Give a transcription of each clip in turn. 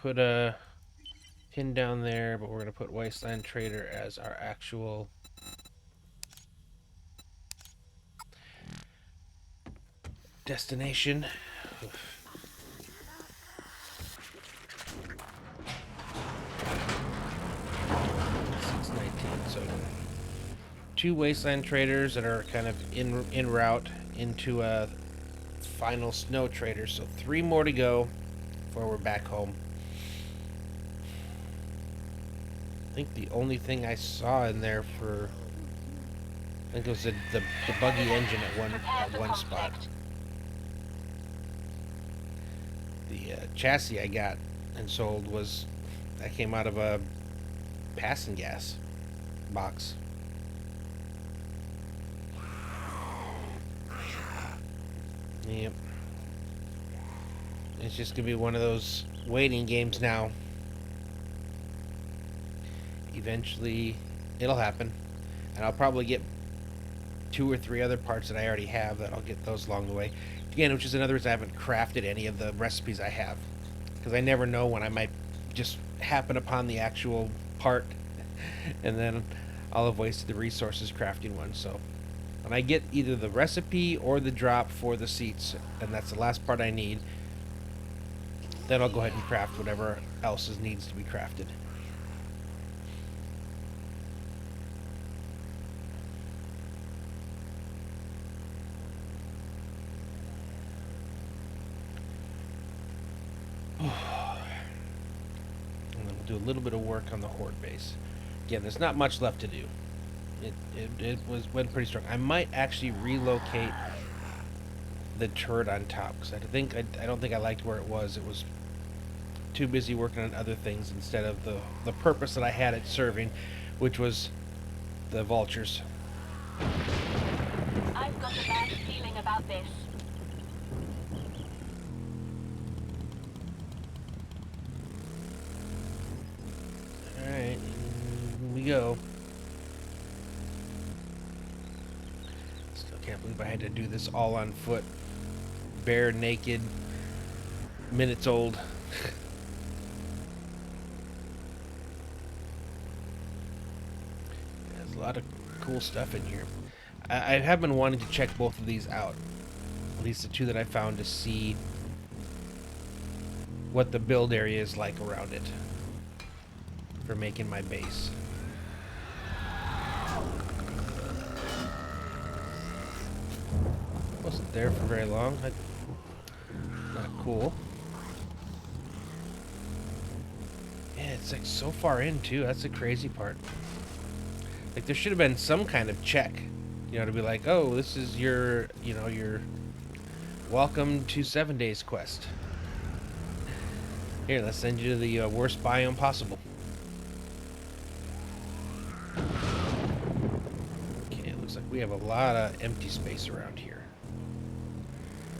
put a pin down there, but we're gonna put Wasteland Trader as our actual destination. 619. So 2 Wasteland Traders that are kind of en route into a final Snow Trader. So 3 more to go before we're back home. I think the only thing I saw in there for, I think it was the buggy engine at one spot. The chassis I got and sold that came out of a passing gas box. Yep. It's just gonna be one of those waiting games now. Eventually, it'll happen, and I'll probably get 2 or 3 other parts that I already have that I'll get those along the way. Again, which is another reason I haven't crafted any of the recipes I have, because I never know when I might just happen upon the actual part, and then I'll have wasted the resources crafting one. So when I get either the recipe or the drop for the seats, and that's the last part I need, then I'll go ahead and craft whatever else needs to be crafted. And then we'll do a little bit of work on the Horde base. Again, there's not much left to do. It went pretty strong. I might actually relocate the turret on top, because I don't think I liked where it was. It was too busy working on other things instead of the purpose that I had it serving, which was the vultures. I've got a bad feeling about this. Alright, here we go. Still can't believe I had to do this all on foot. Bare naked, minutes old. There's a lot of cool stuff in here. I have been wanting to check both of these out. At least the 2 that I found, to see what the build area is like around it for making my base. Wasn't there for very long. Not cool. Yeah, it's like so far in too. That's the crazy part. Like there should have been some kind of check, to be like, oh, this is your, your welcome to 7 days quest. Here, let's send you to the worst biome possible. Okay, it looks like we have a lot of empty space around here.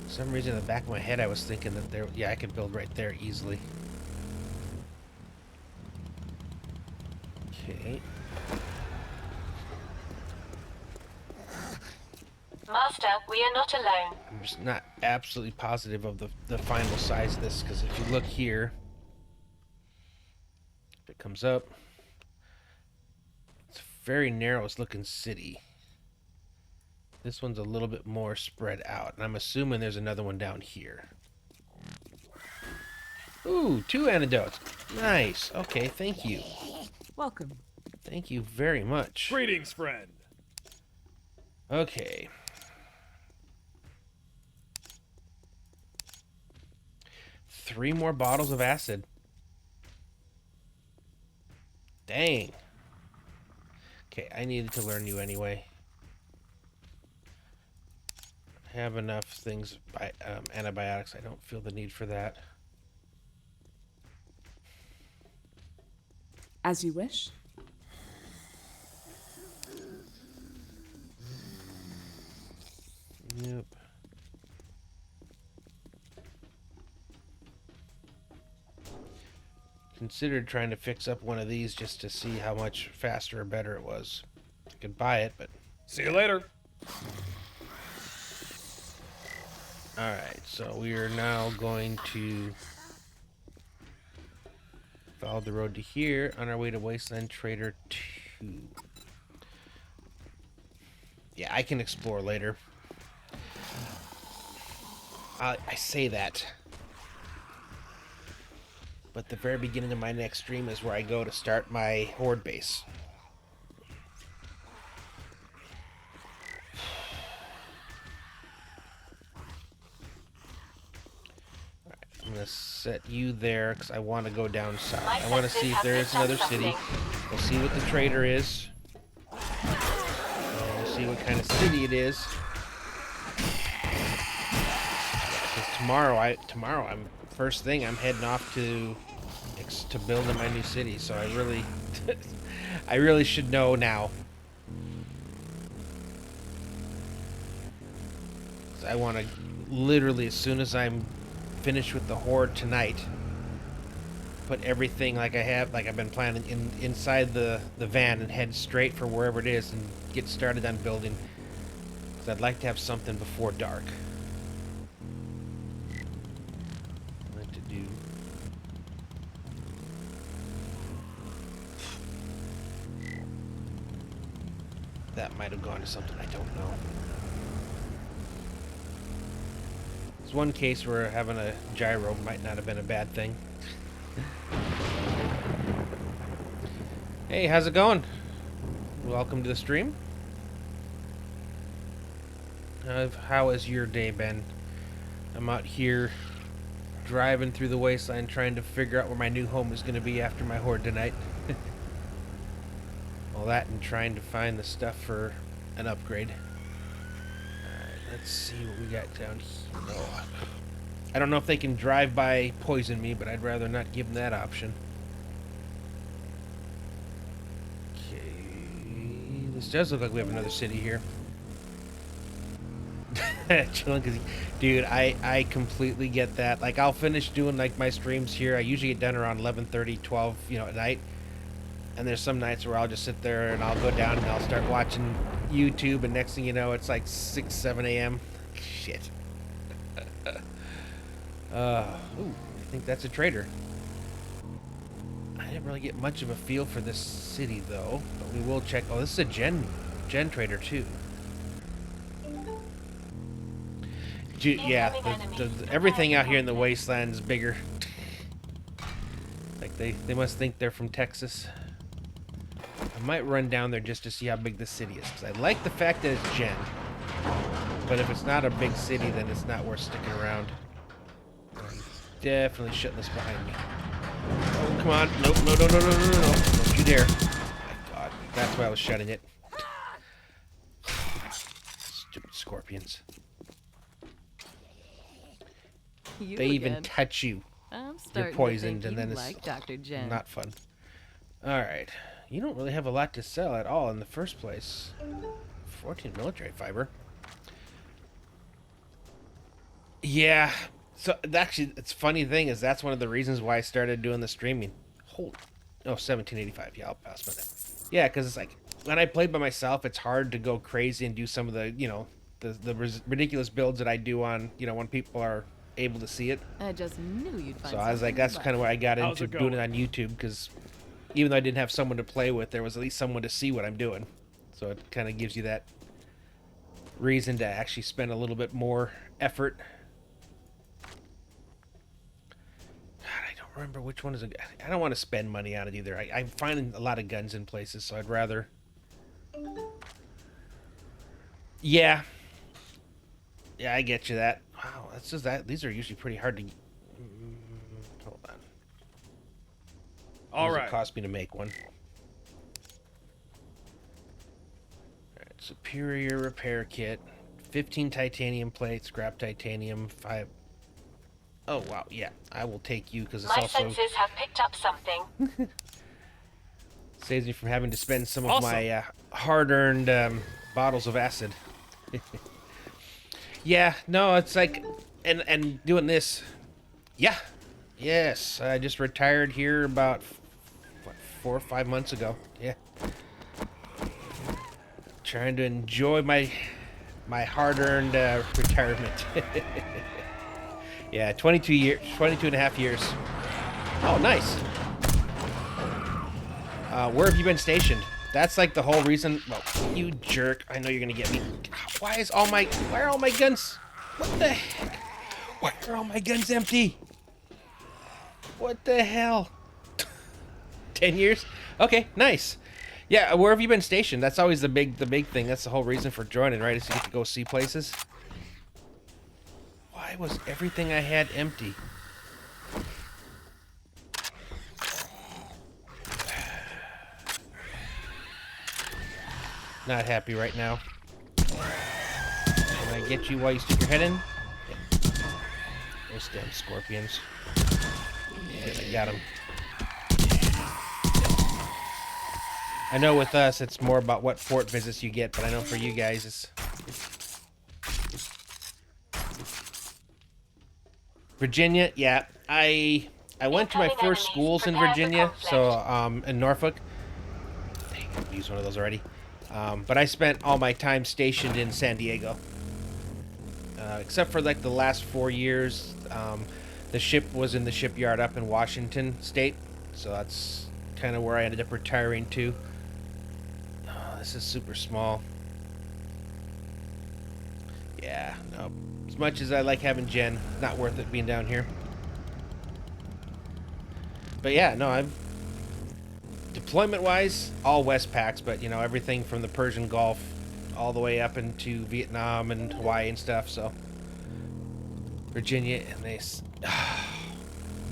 For some reason, in the back of my head, I was thinking that I could build right there easily. Okay. Master, we are not alone. I'm just not absolutely positive of the final size of this, because if you look here, if it comes up, it's a very narrow looking city. This one's a little bit more spread out, and I'm assuming there's another one down here. Ooh, 2 antidotes. Nice. Okay, thank you. Welcome. Thank you very much. Greetings, friend. Okay. Three more bottles of acid. Dang. Okay, I needed to learn you anyway. I have enough things by antibiotics. I don't feel the need for that. As you wish. Yep. Considered trying to fix up one of these just to see how much faster or better it was. I could buy it, but... See you later. Alright, so we are now going to Followed the road to here on our way to Wasteland Trader 2. Yeah, I can explore later. I say that. But the very beginning of my next stream is where I go to start my horde base. Alright, I'm going to set you there because I want to go down south. I want to see if there is another city. We'll see what the trader is. And we'll see what kind of city it is. Tomorrow I'm first thing I'm heading off to build in my new city, so I really I really should know now. I want to literally, as soon as I'm finished with the horde tonight, put everything like I've been planning inside the van and head straight for wherever it is and get started on building, because I'd like to have something before dark. That might have gone to something, I don't know. There's one case where having a gyro might not have been a bad thing. Hey, how's it going? Welcome to the stream. How has your day been? I'm out here driving through the wasteland trying to figure out where my new home is going to be after my horde tonight. All that and trying to find the stuff for an upgrade. Alright, let's see what we got down here. Oh, I don't know if they can drive by poison me, but I'd rather not give them that option. Okay, this does look like we have another city here. Chilling, cause, dude, I completely get that. Like, I'll finish doing like my streams here. I usually get done around 11:30, 12, at night. And there's some nights where I'll just sit there and I'll go down and I'll start watching YouTube, and next thing you know, it's like 6, 7 a.m. Shit. Ooh, I think that's a trader. I didn't really get much of a feel for this city, though. But we will check. Oh, this is a gen trader, too. Yeah, everything out here in the wasteland is bigger. Like, they must think they're from Texas. I might run down there just to see how big this city is, because I like the fact that it's gen. But if it's not a big city, then it's not worth sticking around. I'm definitely shutting this behind me. Oh, come on. Nope, no. Don't you dare. Oh my god, that's why I was shutting it. Stupid scorpions. They even touch you. You're poisoned, and then it's like Dr. Jen. Not fun. Alright. You don't really have a lot to sell at all in the first place. 14 military fiber. Yeah. So, actually, it's funny thing is that's one of the reasons why I started doing the streaming. Holy... Oh, 1785. Yeah, I'll pass by that. Yeah, because it's like, when I play by myself, it's hard to go crazy and do some of the, the ridiculous builds that I do on, when people are able to see it. I just knew you'd find So I was like, that's kind of why I got into doing it on YouTube, because even though I didn't have someone to play with, there was at least someone to see what I'm doing. So it kind of gives you that reason to actually spend a little bit more effort. God, I don't remember which one is a... I don't want to spend money on it either. I'm finding a lot of guns in places, so I'd rather... Yeah. Yeah, I get you that. Wow, that's just that. These are usually pretty hard to... Hold on. All right. It cost me to make one. Alright, superior repair kit. 15 titanium plates, scrap titanium, 5... Oh, wow, yeah. I will take you, because it's My also... senses have picked up something. Saves me from having to spend some of my hard-earned bottles of acid. Yeah, no, it's like... And doing this... Yeah. Yes, I just retired here about... What, 4 or 5 months ago. Yeah. Trying to enjoy my hard-earned retirement. Yeah, 22 and a half years. Oh, nice. Where have you been stationed? That's like the whole reason. Well, you jerk. I know you're gonna get me. Why are all my guns? What the heck? Why are all my guns empty? What the hell? 10 years? Okay, nice. Yeah, where have you been stationed? That's always the big thing. That's the whole reason for joining, right? Is you get to go see places. Why was everything I had empty? Not happy right now. Can I get you while you stick your head in? Yeah. Those damn scorpions. Yeah, I got him. I know with us, it's more about what fort visits you get, but I know for you guys, it's... Virginia, yeah. I went to my first schools in Virginia, so, in Norfolk. Dang, I've used one of those already. But I spent all my time stationed in San Diego. Except for, like, the last 4 years, the ship was in the shipyard up in Washington State, so that's kind of where I ended up retiring to. This is super small. Yeah, no. As much as I like having Jen, not worth it being down here. But yeah, no, I'm... Deployment-wise, all Westpaks, but, you know, everything from the Persian Gulf all the way up into Vietnam and Hawaii and stuff, so... Virginia, and they...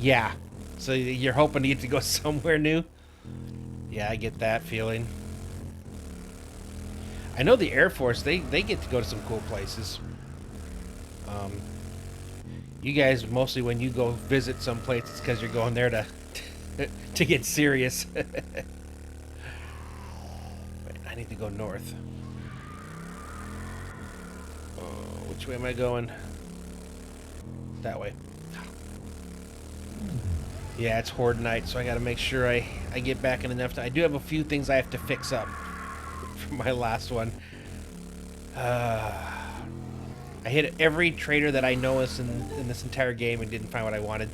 Yeah. So you're hoping to get to go somewhere new? Yeah, I get that feeling. I know the Air Force, they get to go to some cool places. You guys, mostly when you go visit some place, it's because you're going there to to get serious. Wait, I need to go north. Which way am I going? That way. Yeah, it's Horde night, so I gotta make sure I get back in enough time. I do have a few things I have to fix up from my last one. I hit every trader that I know is in this entire game and didn't find what I wanted.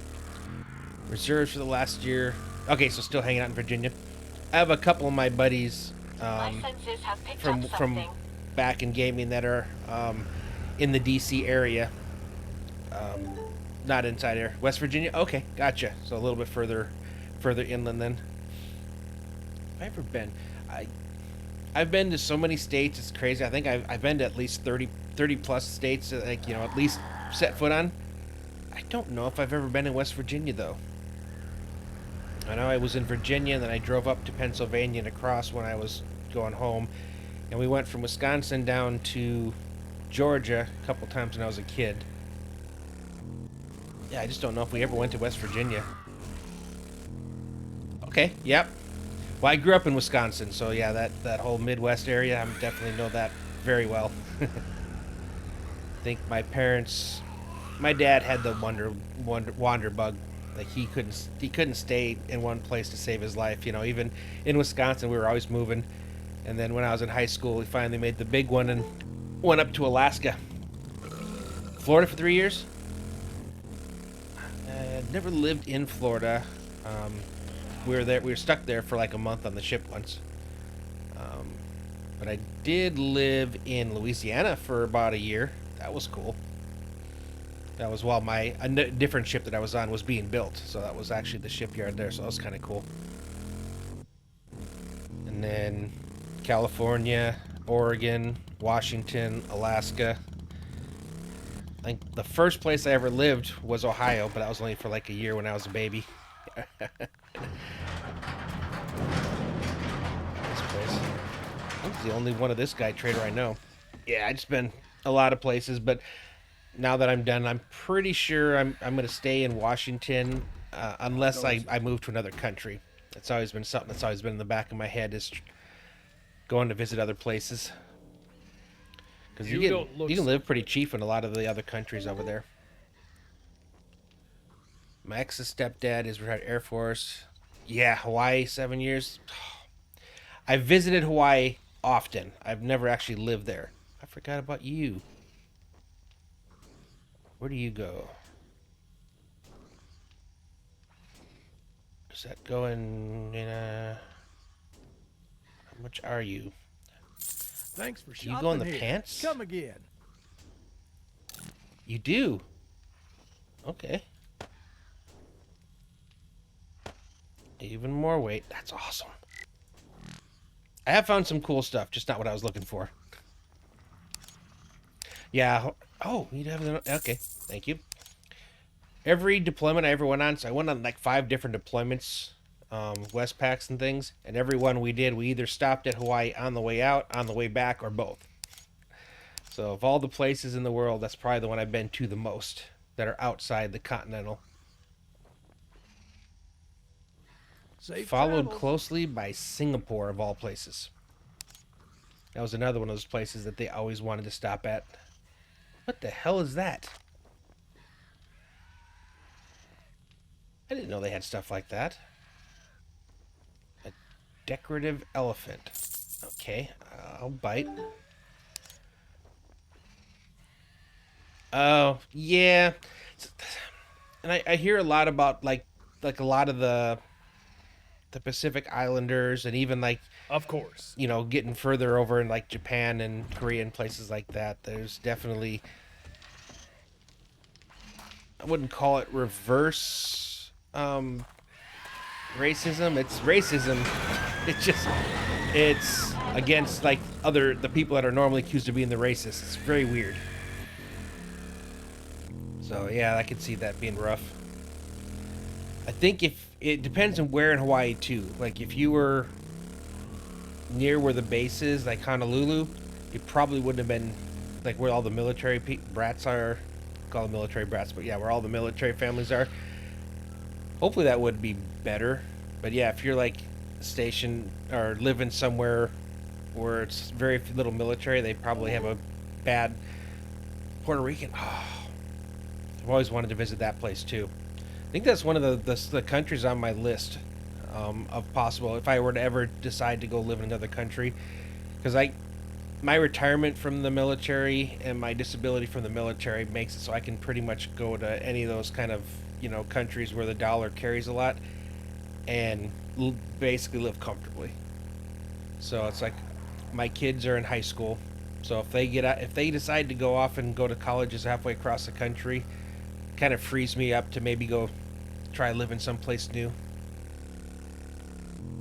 Reserves for the last year. Okay, so still hanging out in Virginia. I have a couple of my buddies from back in gaming that are in the DC area. Not inside here. West Virginia? Okay, gotcha. So a little bit further inland then. Have I ever been? I've been to so many states, it's crazy. I think I've been to at least 30 plus states, like, you know, at least set foot on. I don't know if I've ever been in West Virginia, though. I know I was in Virginia, and then I drove up to Pennsylvania and across when I was going home. And we went from Wisconsin down to Georgia a couple times when I was a kid. Yeah, I just don't know if we ever went to West Virginia. Okay, yep. Well, I grew up in Wisconsin, so yeah, that whole Midwest area, I definitely know that very well. I think my dad had the wander bug. Like he couldn't stay in one place to save his life. You know, even in Wisconsin, we were always moving. And then when I was in high school, we finally made the big one and went up to Alaska. Florida for 3 years. Never lived in Florida. We were stuck there for like a month on the ship once. But I did live in Louisiana for about a year. That was cool. That was while a different ship that I was on was being built. So that was actually the shipyard there. So that was kind of cool. And then California, Oregon, Washington, Alaska. I think the first place I ever lived was Ohio, but that was only for like a year when I was a baby. This place. He's the only one of this guy trader I know. Yeah, I just been a lot of places, but now that I'm done, I'm pretty sure I'm going to stay in Washington unless I move to another country. That's always been something that's always been in the back of my head, is going to visit other places. Because you can live pretty cheap in a lot of the other countries over there. My ex's stepdad is retired Air Force. Yeah, Hawaii, 7 years. I visited Hawaii often. I've never actually lived there. I forgot about you. Where do you go? Is that going in a... Which are you? Thanks for Do shopping you go in the here. pants? Come again. You do? Okay. Even more weight. That's awesome. I have found some cool stuff, just not what I was looking for. Yeah. Oh, you have the... Okay, thank you. Every deployment I ever went on, so I went on like 5 different deployments, West Packs and things, and every one we did, we either stopped at Hawaii on the way out, on the way back, or both. So of all the places in the world, that's probably the one I've been to the most that are outside the continental. Safe Followed travels. closely by Singapore, of all places. That was another one of those places that they always wanted to stop at. What the hell is that? I didn't know they had stuff like that. A decorative elephant. Okay, I'll bite. Oh, yeah. And I hear a lot about like a lot of the Pacific Islanders, and even like, Of course. you know, getting further over in like Japan and Korea and places like that. There's definitely, I wouldn't call it reverse racism. It's racism. It's just, it's against like the people that are normally accused of being the racists. It's very weird. So yeah, I could see that being rough. I think if it depends on where in Hawaii too. Like if you were near where the base is, like Honolulu, you probably wouldn't have been like where all the military brats are. Call them military brats, but yeah, where all the military families are. Hopefully that would be better. But yeah, if you're like stationed or living somewhere where it's very little military, they probably have a bad Puerto Rican. Oh, I've always wanted to visit that place too. I think that's one of the countries on my list of possible if I were to ever decide to go live in another country, because my retirement from the military and my disability from the military makes it so I can pretty much go to any of those kind of, you know, countries where the dollar carries a lot and basically live comfortably. So it's like my kids are in high school, so if they get out, if they decide to go off and go to colleges halfway across the country, kind of frees me up to maybe go try living someplace new.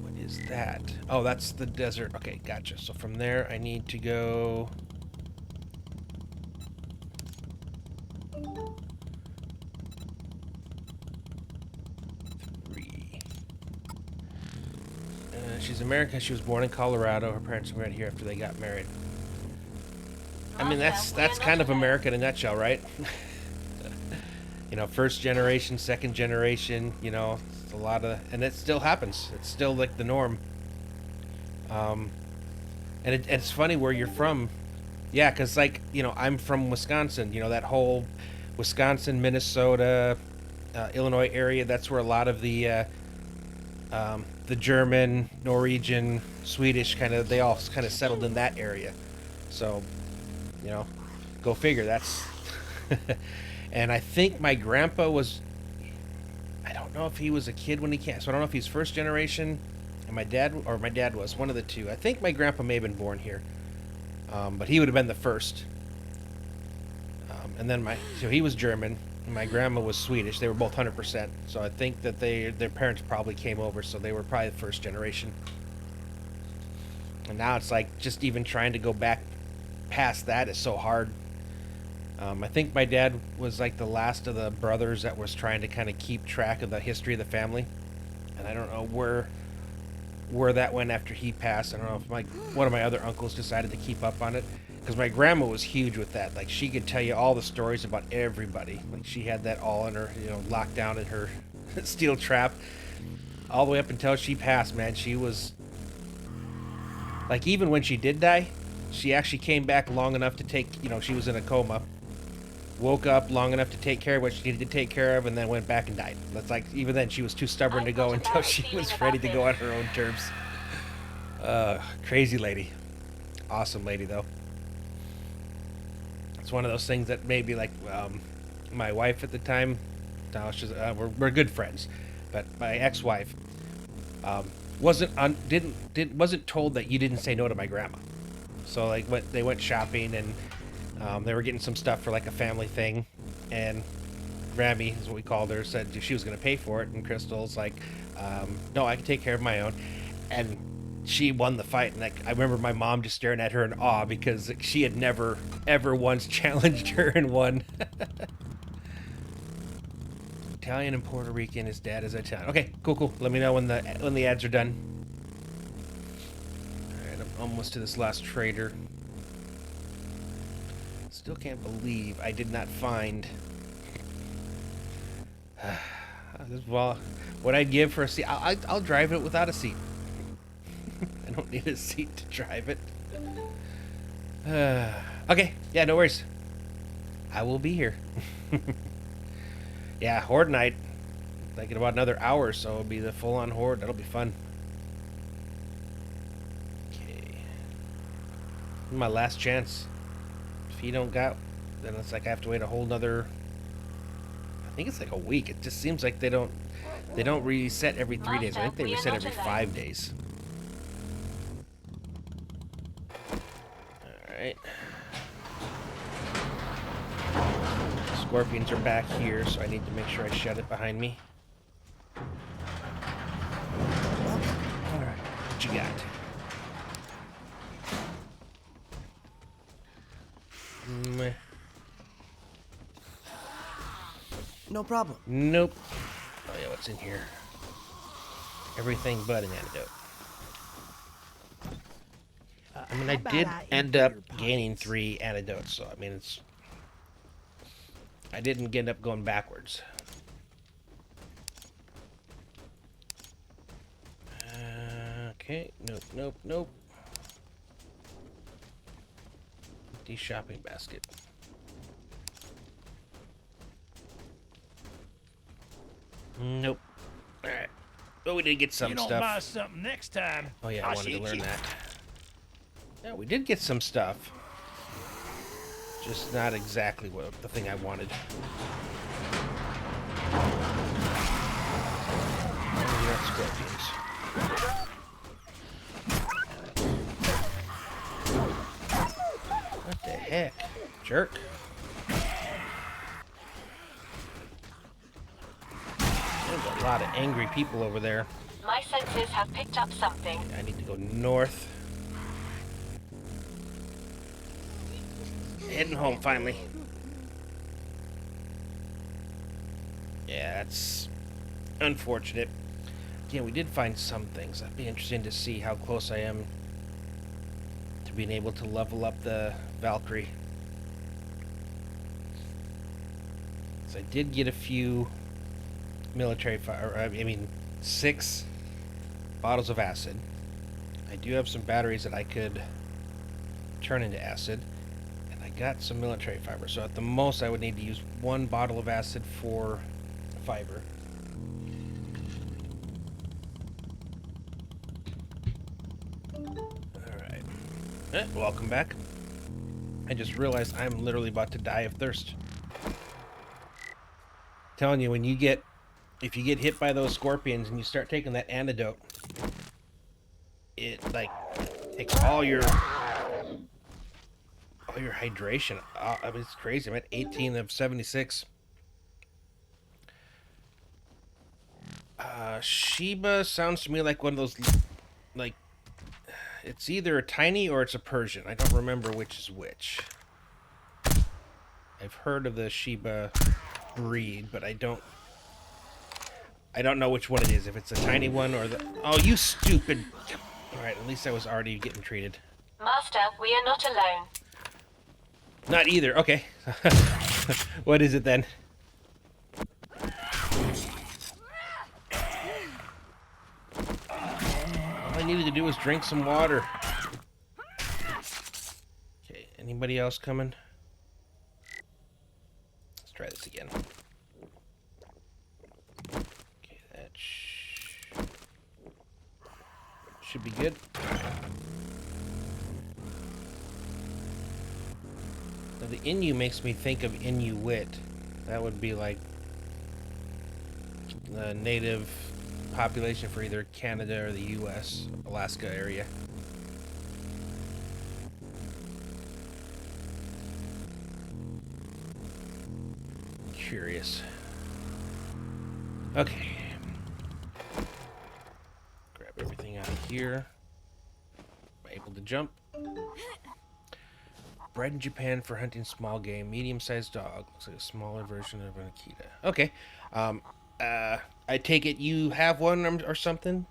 What is that? Oh, that's the desert. Okay, gotcha. So from there, I need to go. She's American. She was born in Colorado. Her parents moved here after they got married. I mean, that's kind of America in a nutshell, right? You know, first generation, second generation. You know, it's a lot of, and it still happens. It's still like the norm. And it's funny where you're from. Yeah, because like, you know, I'm from Wisconsin. You know, that whole Wisconsin, Minnesota, Illinois area. That's where a lot of the German, Norwegian, Swedish kind of, they all kind of settled in that area. So, you know, go figure. That's and I think my grandpa was, I don't know if he was a kid when he came, so I don't know if he's first generation, and my dad was one of the two. I think my grandpa may have been born here, but he would have been the first. And then so he was German, and my grandma was Swedish. They were both 100%. So I think that their parents probably came over, so they were probably the first generation. And now it's like just even trying to go back past that is so hard. I think my dad was like the last of the brothers that was trying to kind of keep track of the history of the family, and I don't know where that went after he passed. I don't know if one of my other uncles decided to keep up on it, because my grandma was huge with that. Like she could tell you all the stories about everybody. Like she had that all in her, you know, locked down in her steel trap, all the way up until she passed. Man, she was like, even when she did die, she actually came back long enough to take, you know, she was in a coma. Woke up long enough to take care of what she needed to take care of, and then went back and died. That's like, even then she was too stubborn to go until she was ready to go on her own terms. Crazy lady. Awesome lady, though. It's one of those things that maybe like my wife at the time, no, she's, we're good friends, but my ex-wife, wasn't told that you didn't say no to my grandma. So like they went shopping and they were getting some stuff for like a family thing, and Grammy is what we called her, said she was going to pay for it, and Crystal's like, no, I can take care of my own, and she won the fight. And like I remember my mom just staring at her in awe because she had never ever once challenged her and won. Italian and Puerto Rican. His dad is Italian. Okay, cool. Let me know when the ads are done. All right, I'm almost to this last trader. Still can't believe I did not find. Well, what I'd give for a seat, I'll drive it without a seat. I don't need a seat to drive it. Okay, yeah, no worries. I will be here. Yeah, Horde night. Like in about another hour or so, it'll be the full-on Horde. That'll be fun. Okay. My last chance. If you don't got, then it's like I have to wait a whole nother. I think it's like a week. It just seems like they don't reset every 3 days. I think they reset every 5 days. All right. Scorpions are back here, so I need to make sure I shut it behind me. Alright, what you got? Meh. No problem. Nope. Oh yeah, what's in here? Everything but an antidote. I mean, I did end up gaining 3 antidotes, so I mean, I didn't end up going backwards. Okay, nope. The shopping basket. Nope. Alright. But we did get some You don't stuff. buy something next time. Oh yeah, I I'll wanted to shoot learn you. that. Yeah, we did get some stuff. Just not exactly what the thing I wanted. Oh, you're not scorpions. What the heck? Jerk. There's a lot of angry people over there. My senses have picked up something. I need to go north. Heading home finally. Yeah, that's unfortunate. Yeah, we did find some things. That'd be interesting to see how close I am to being able to level up the Valkyrie. So I did get a few military fire. I mean, 6 bottles of acid. I do have some batteries that I could turn into acid. And I got some military fiber. So at the most, I would need to use 1 bottle of acid for fiber. Alright. Welcome back. I just realized I'm literally about to die of thirst. Telling you, if you get hit by those scorpions and you start taking that antidote, it like takes all your hydration. I mean, it's crazy. I'm at 18 of 76. Sheba sounds to me like one of those, like, it's either a tiny or it's a Persian. I don't remember which is which. I've heard of the Sheba breed, but I don't know which one it is. If it's a tiny one or the... Oh, you stupid... Alright, at least I was already getting treated. Master, we are not alone. Not either. Okay. What is it then? All I needed to do was drink some water. Okay, anybody else coming? Let's try this again. Okay, that should be good. Now the Inu makes me think of Inuit. That would be like the native population for either Canada or the U.S. Alaska area. Curious. Okay. Grab everything out of here. Am I able to jump? Bred in Japan for hunting small game, medium-sized dog. Looks like a smaller version of an Akita. Okay. I take it you have one or something?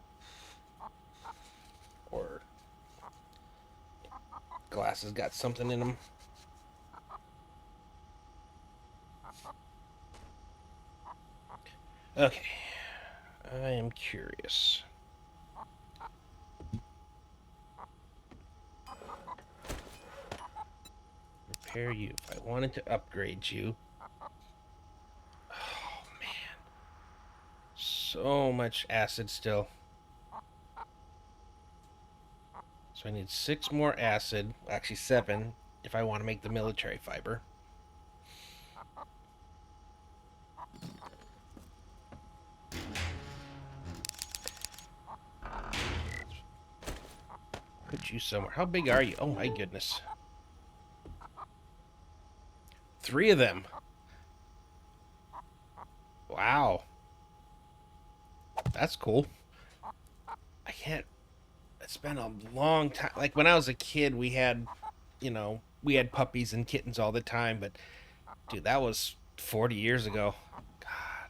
Or glasses got something in them? Okay. I am curious. Repair you. If I wanted to upgrade you. Oh, man. So much acid still. So I need 6 more acid. Actually 7 if I want to make the military fiber. Put you somewhere. How big are you? Oh my goodness. 3 of them. Wow. That's cool. I can't... It's been a long time. Like when I was a kid, we had, you know, we had puppies and kittens all the time. But, dude, that was 40 years ago. God.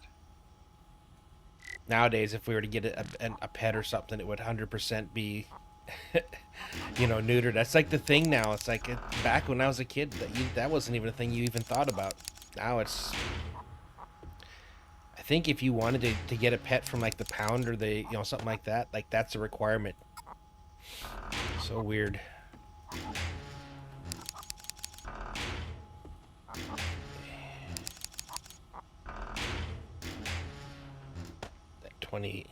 Nowadays, if we were to get a pet or something, it would 100% be... you know, neutered. That's like the thing now. It's like back when I was a kid, that wasn't even a thing you even thought about. Now it's... I think if you wanted to get a pet from like the pound or the, you know, something like that's a requirement. So weird. That 20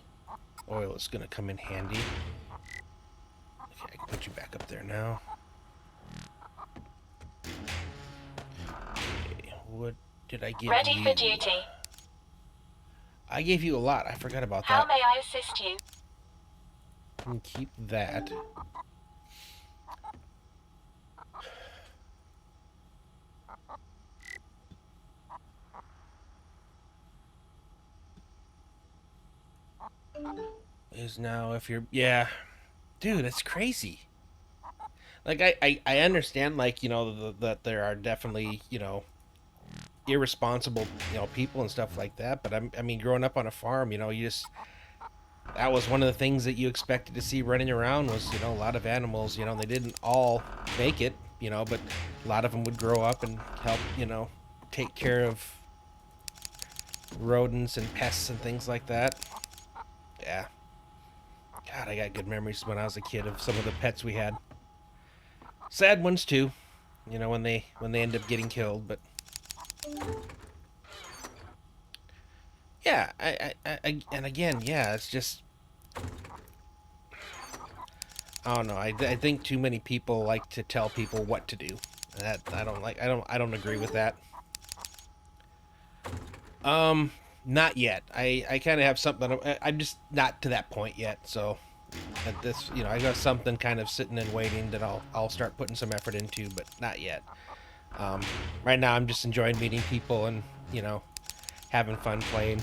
oil is going to come in handy. Okay, I can put you back up there now. Okay, what did I give you? Ready for duty. I gave you a lot. I forgot about How that. may I assist you? And keep that. Is now if you're... Yeah. Dude, that's crazy. Like, I understand, like, you know, that there are definitely, you know, irresponsible, you know, people and stuff like that. But, I mean, growing up on a farm, you know, you just... That was one of the things that you expected to see running around was, you know, a lot of animals. You know, they didn't all make it, you know, but a lot of them would grow up and help, you know, take care of rodents and pests and things like that. Yeah. God, I got good memories when I was a kid of some of the pets we had. Sad ones too, you know, when they end up getting killed. But yeah, I and again, yeah, it's just I don't know. I think too many people like to tell people what to do. That I don't like. I don't agree with that. Not yet. I kind of have something. I'm just not to that point yet. So at this, you know, I got something kind of sitting and waiting that I'll start putting some effort into, but not yet. Right now, I'm just enjoying meeting people and, you know, having fun playing.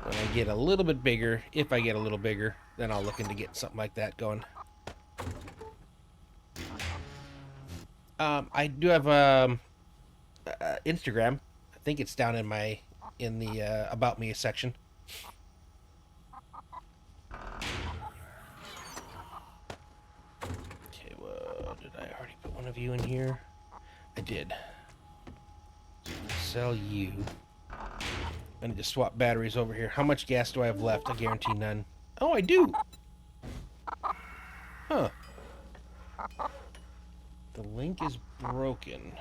When I get a little bit bigger, if I get a little bigger, then I'll look into getting something like that going. I do have Instagram. I think it's down in the About Me section. Okay, well, did I already put one of you in here? I did. So I can sell you. I need to swap batteries over here. How much gas do I have left? I guarantee none. Oh, I do. Huh. The link is broken.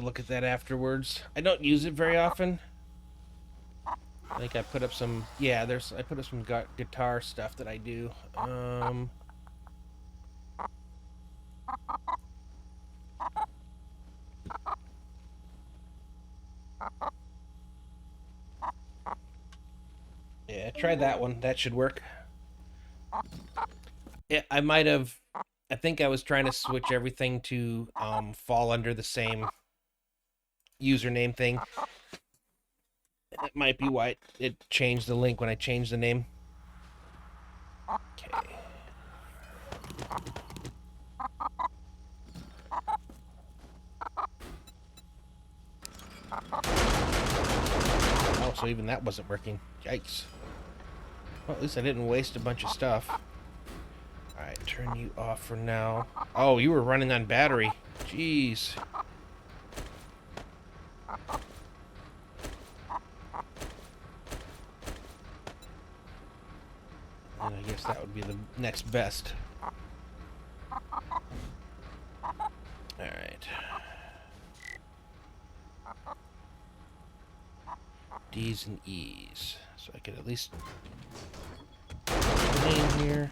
look at that afterwards. I don't use it very often. I think I put up some, yeah, I put up some guitar stuff that I do. Yeah, try that one. That should work. Yeah, I might have, I think I was trying to switch everything to fall under the same username thing. That might be why it changed the link when I changed the name. Okay. Oh, so even that wasn't working. Yikes. Well, at least I didn't waste a bunch of stuff. Alright, turn you off for now. Oh, you were running on battery. Jeez. And I guess that would be the next best. Alright. D's and E's. So I could at least put the name here.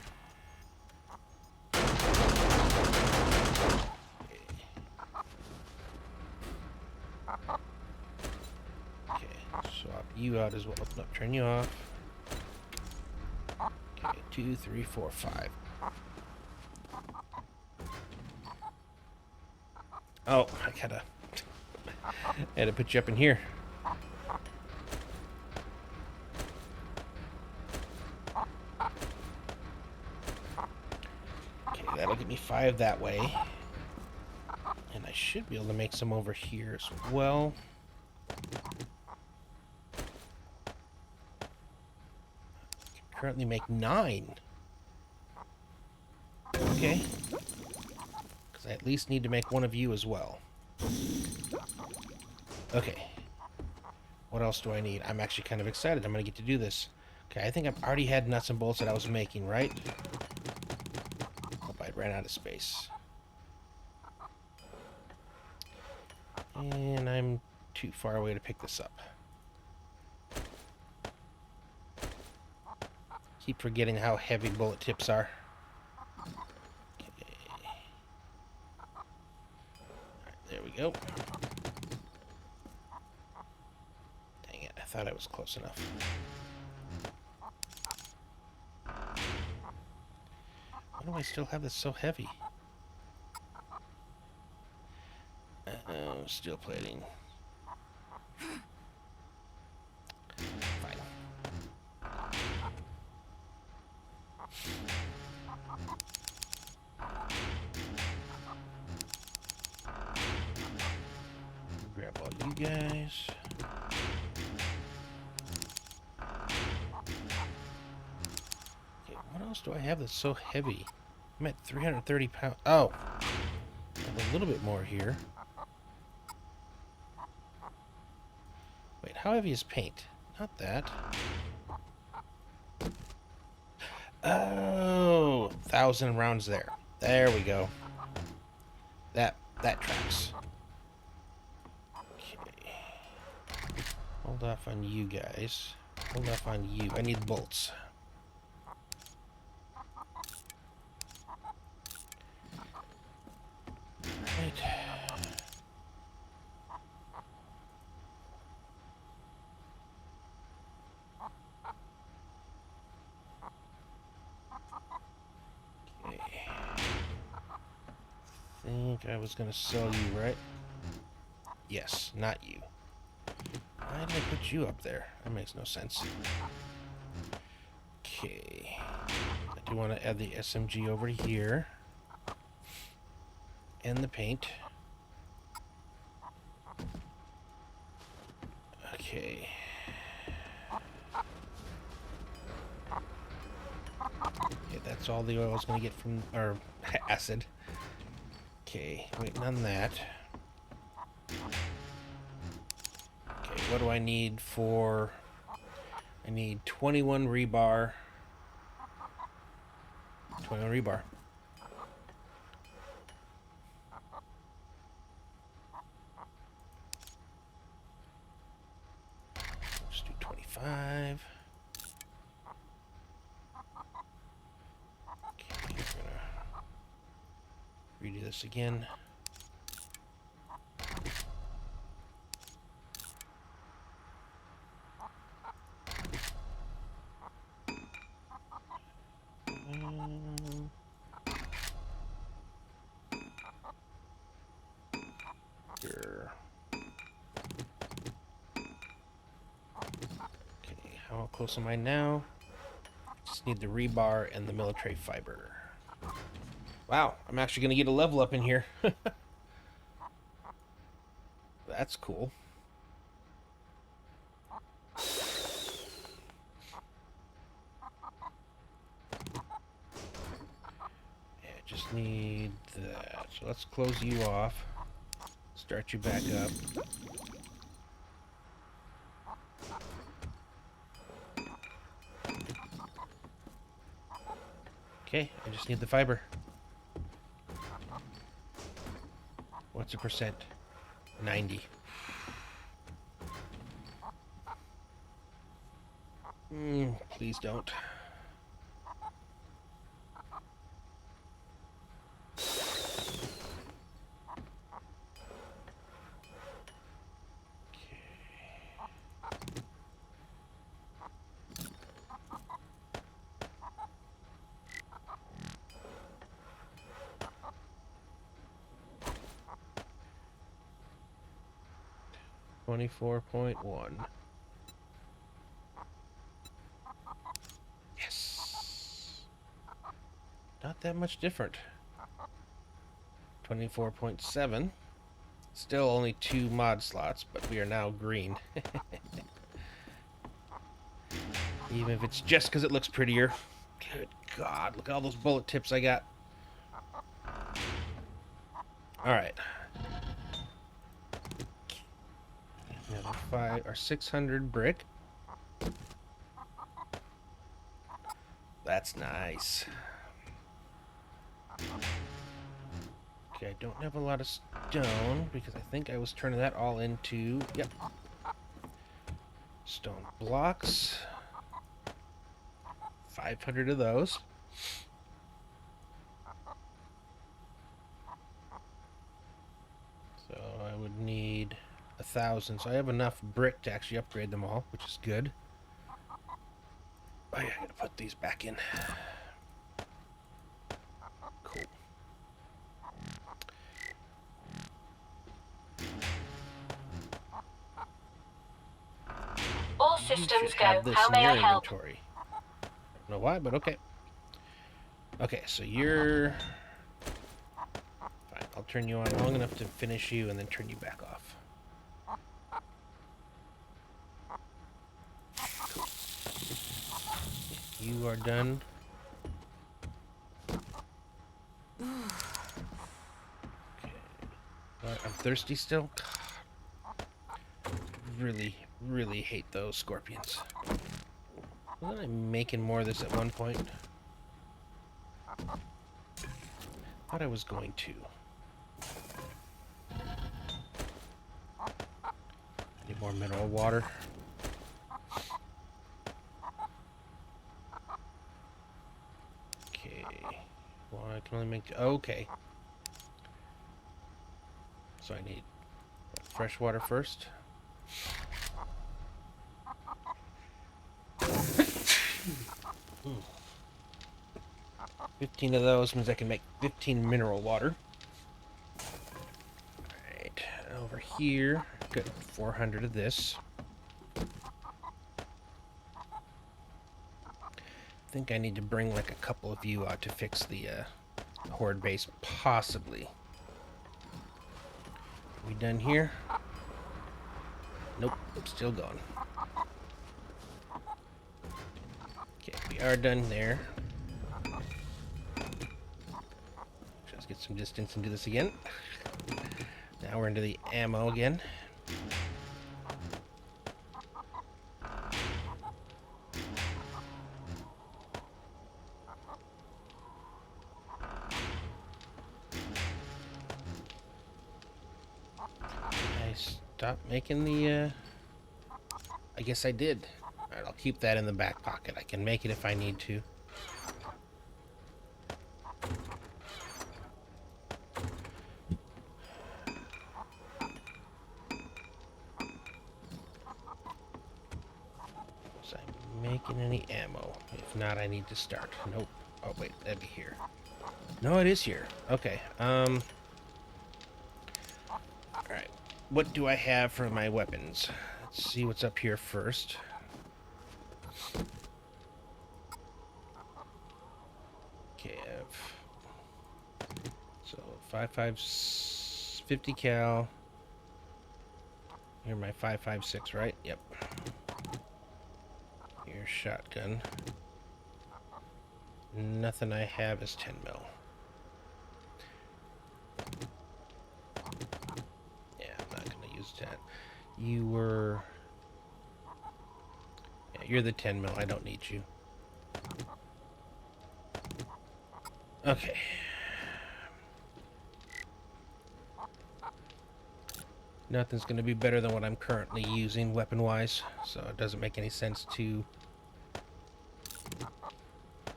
Okay, swap you out as well. Oh, no, turn you off. Okay, 2, 3, 4, 5. Oh, I had to put you up in here. Okay, that'll get me 5 that way. And I should be able to make some over here as well. Currently make 9. Okay. Because I at least need to make one of you as well. Okay. What else do I need? I'm actually kind of excited. I'm going to get to do this. Okay, I think I've already had nuts and bolts that I was making, right? Hope I ran out of space. And I'm too far away to pick this up. Keep forgetting how heavy bullet tips are. Okay. Right, there we go. Dang it, I thought I was close enough. Why do I still have this so heavy? Steel plating. Fine. Grab all you guys. Okay, what else do I have that's so heavy? I'm at 330 pounds. Oh! I have a little bit more here. Wait, how heavy is paint? Not that. Oh! 1,000 rounds there. There we go. That tracks. Okay. Hold off on you guys. Hold off on you. I need bolts. Right. Okay. Think I was gonna sell you, right? Yes, not you. Why did I put you up there? That makes no sense. Okay. I do want to add the SMG over here. And the paint. Okay. Okay, that's all the oil I was going to get from, or acid. Okay, waiting on that. Okay, what do I need for... I need 21 rebar. 21 rebar. 5. Okay, I'm gonna redo this again. Here. Okay, how close am I now? Just need the rebar and the military fiber. Wow, I'm actually gonna get a level up in here. That's cool. Yeah, just need that. So let's close you off. Start you back up. Okay, I just need the fiber. What's the percent? 90. Please don't. Okay. 24.1. Yes. Not that much different. 24.7. Still only 2 mod slots, but we are now green. Even if it's just because it looks prettier. Good God, look at all those bullet tips I got. Alright. Another 5 or 600 brick. That's nice. Okay, I don't have a lot of stone because I think I was turning that all into, yep, stone blocks. 500 of those. So I would need 1,000. So I have enough brick to actually upgrade them all, which is good. Oh yeah, I gotta put these back in. Cool. All You systems should go. have this How in may your I help? inventory. I don't know why, but okay. Okay, so you're fine. I'll turn you on long enough to finish you and then turn you back off. Cool. You are done. Okay. I'm thirsty still. Really, really hate those scorpions. Wasn't I making more of this at one point? Thought I was going to. Need more mineral water. Okay. Well, I can only make... Okay. So I need fresh water first. 15 of those means I can make 15 mineral water. Alright, over here, got 400 of this. I think I need to bring like a couple of you out to fix the horde base, possibly. Are we done here? Nope, I'm still going. Okay, we are done there. Let's get some distance into this again. Now we're into the ammo again. I stopped making the, I guess I did. Alright, I'll keep that in the back pocket. I can make it if I need to. Was I making any ammo? If not, I need to start. Nope. Oh, wait, that'd be here. No, it is here. Okay, alright. What do I have for my weapons? Let's see what's up here first. Okay, I have... So, 5.5... 50 cal. Here, my 5.56, right? Yep. Here's shotgun. Nothing I have is 10 mil. Yeah, I'm not gonna use that. You were... Yeah, you're the 10 mil. I don't need you. Okay. Nothing's gonna be better than what I'm currently using weapon-wise, so it doesn't make any sense to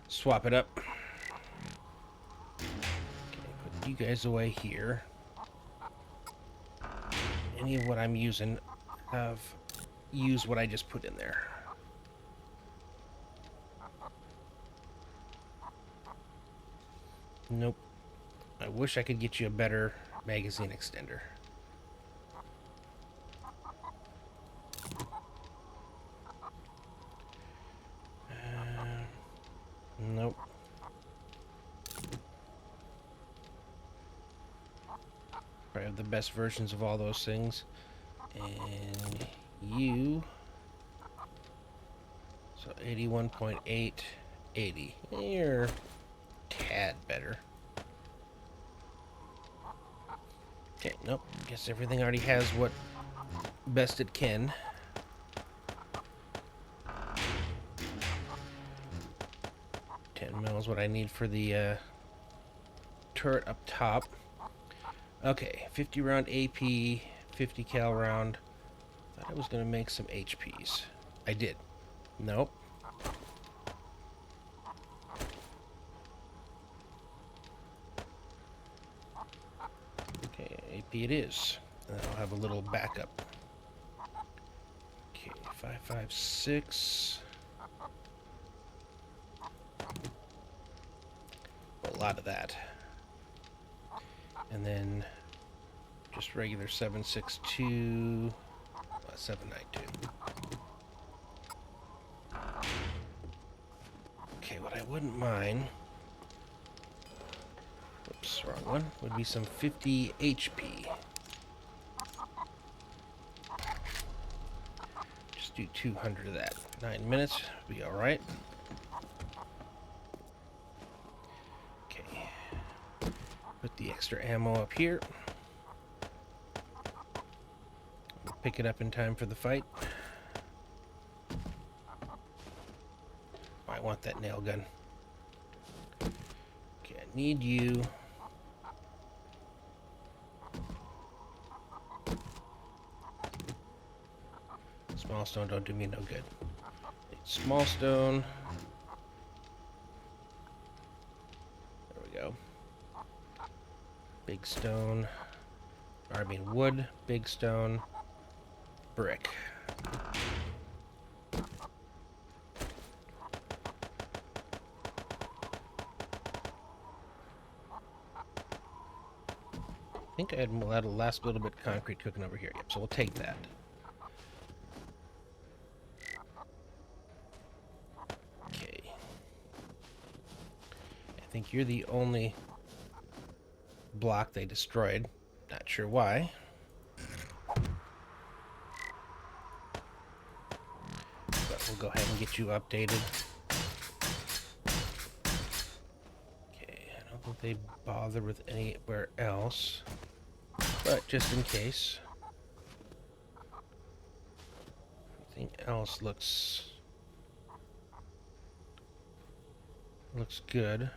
swap it up. Okay, put you guys away here. Any of what I'm using, have used what I just put in there. Nope. I wish I could get you a better magazine extender. Nope. Probably have the best versions of all those things. And you... So 81.8, 80. You're a tad better. Okay, nope. Guess everything already has what best it can. Mil is what I need for the turret up top. Okay, 50 round AP, 50 cal round. Thought I was gonna make some HPs. I did. Nope. Okay, AP it is. And I'll have a little backup. Okay, 5.56. A lot of that. And then just regular 7.62, 7.92. Okay, what I wouldn't mind, oops, wrong one, would be some 50 HP. Just do 200 of that. 9 minutes, be alright. Put the extra ammo up here. Pick it up in time for the fight. I want that nail gun. Okay, I need you. Small stone don't do me no good. Small stone. There we go. Big stone, or I mean wood, big stone, brick. I think I had a last little bit of concrete cooking over here. Yep, so we'll take that. Okay. I think you're the only block they destroyed. Not sure why. But we'll go ahead and get you updated. Okay, I don't think they bother with anywhere else. But just in case. Everything else looks good.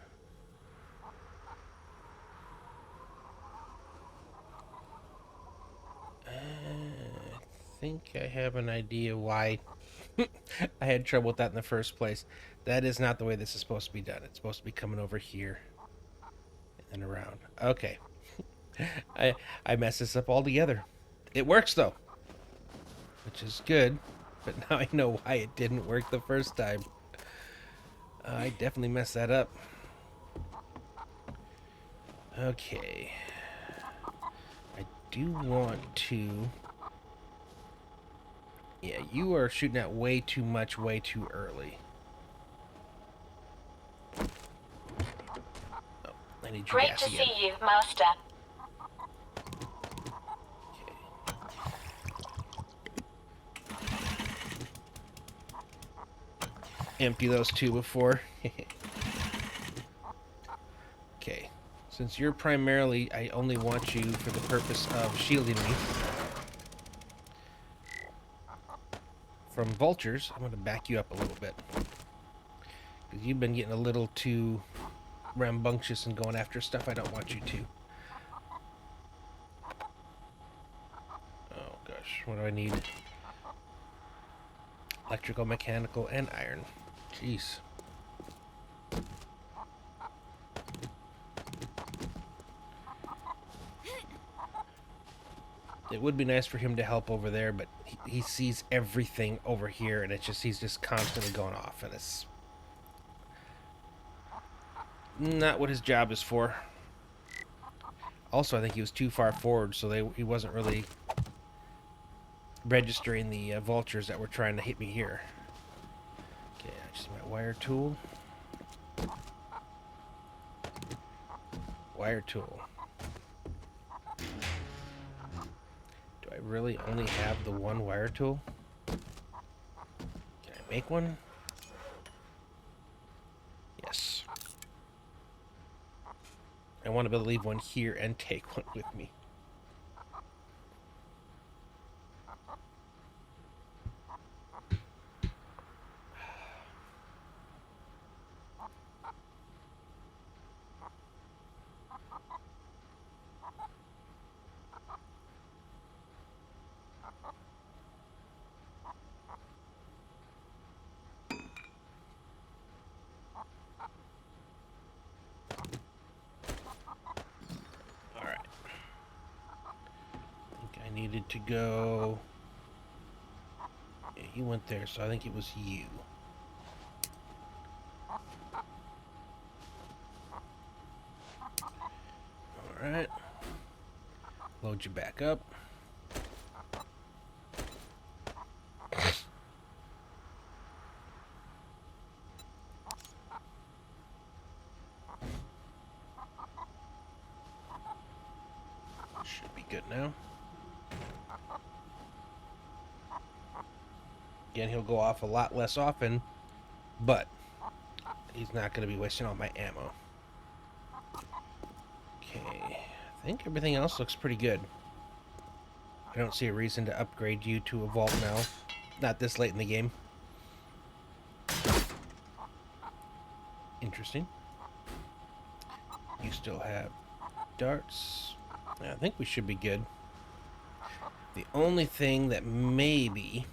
I think I have an idea why I had trouble with that in the first place. That is not the way this is supposed to be done. It's supposed to be coming over here and around. Okay. I messed this up altogether. It works though, which is good, but now I know why it didn't work the first time. I definitely messed that up. Okay. I do want to... Yeah, you are shooting out way too much, way too early. Oh, I need your Great gas to again. see you, Master. Empty those two before. Okay. Since you're primarily... I only want you for the purpose of shielding me from vultures. I'm going to back you up a little bit. Because you've been getting a little too rambunctious and going after stuff I don't want you to. Oh gosh, what do I need? Electrical, mechanical, and iron. Jeez. It would be nice for him to help over there, but he sees everything over here, and he's just constantly going off, and it's not what his job is for. Also, I think he was too far forward, so he wasn't really registering the vultures that were trying to hit me here. Okay, I just my wire tool. Wire tool. Do I really only have the one wire tool? Can I make one? Yes. I want to be able to leave one here and take one with me. Needed to go... Yeah, he went there, so I think it was you. Alright. Load you back up. Should be good now. Again, he'll go off a lot less often, but he's not going to be wasting all my ammo. Okay, I think everything else looks pretty good. I don't see a reason to upgrade you to a vault now. Not this late in the game. Interesting. You still have darts. I think we should be good. The only thing that maybe...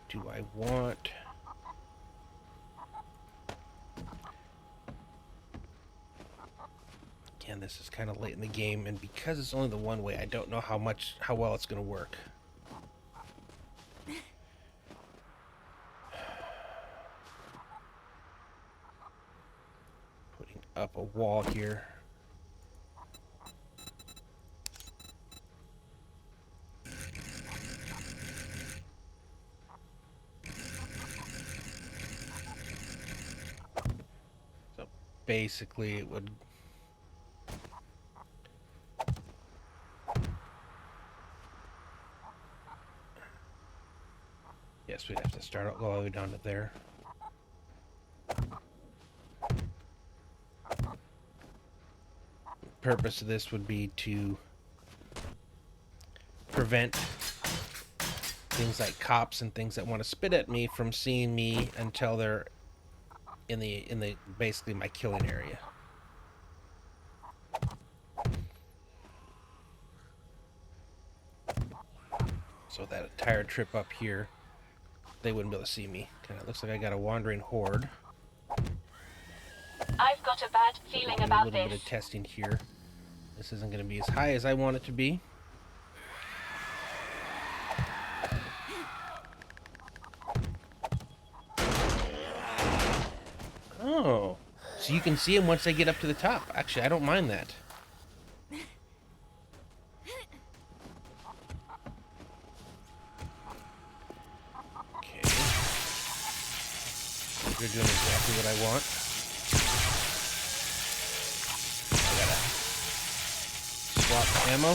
Do I want... Again, this is kind of late in the game, and because it's only the one way, I don't know how well it's going to work. Putting up a wall here. Basically, it would... Yes, we'd have to start all the way down to there. The purpose of this would be to prevent things like cops and things that want to spit at me from seeing me until they're in the basically my killing area. So that entire trip up here, they wouldn't be able to see me. Okay, it looks like I got a wandering horde. I've got a bad feeling Do a about little this. bit of testing here. This isn't going to be as high as I want it to be. Oh, so you can see them once they get up to the top. Actually, I don't mind that. Okay. They're doing exactly what I want. I gotta swap ammo.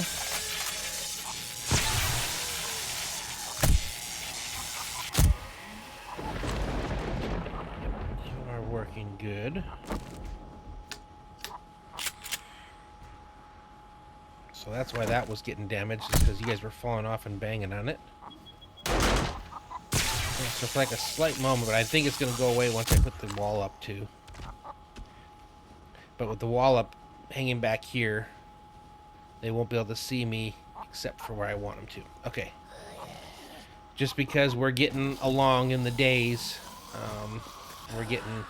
You are working good. So that's why that was getting damaged, is because you guys were falling off and banging on it. It's just like a slight moment, but I think it's going to go away once I put the wall up too. But with the wall up hanging back here, they won't be able to see me except for where I want them to. Okay. Just because we're getting along in the days, we're getting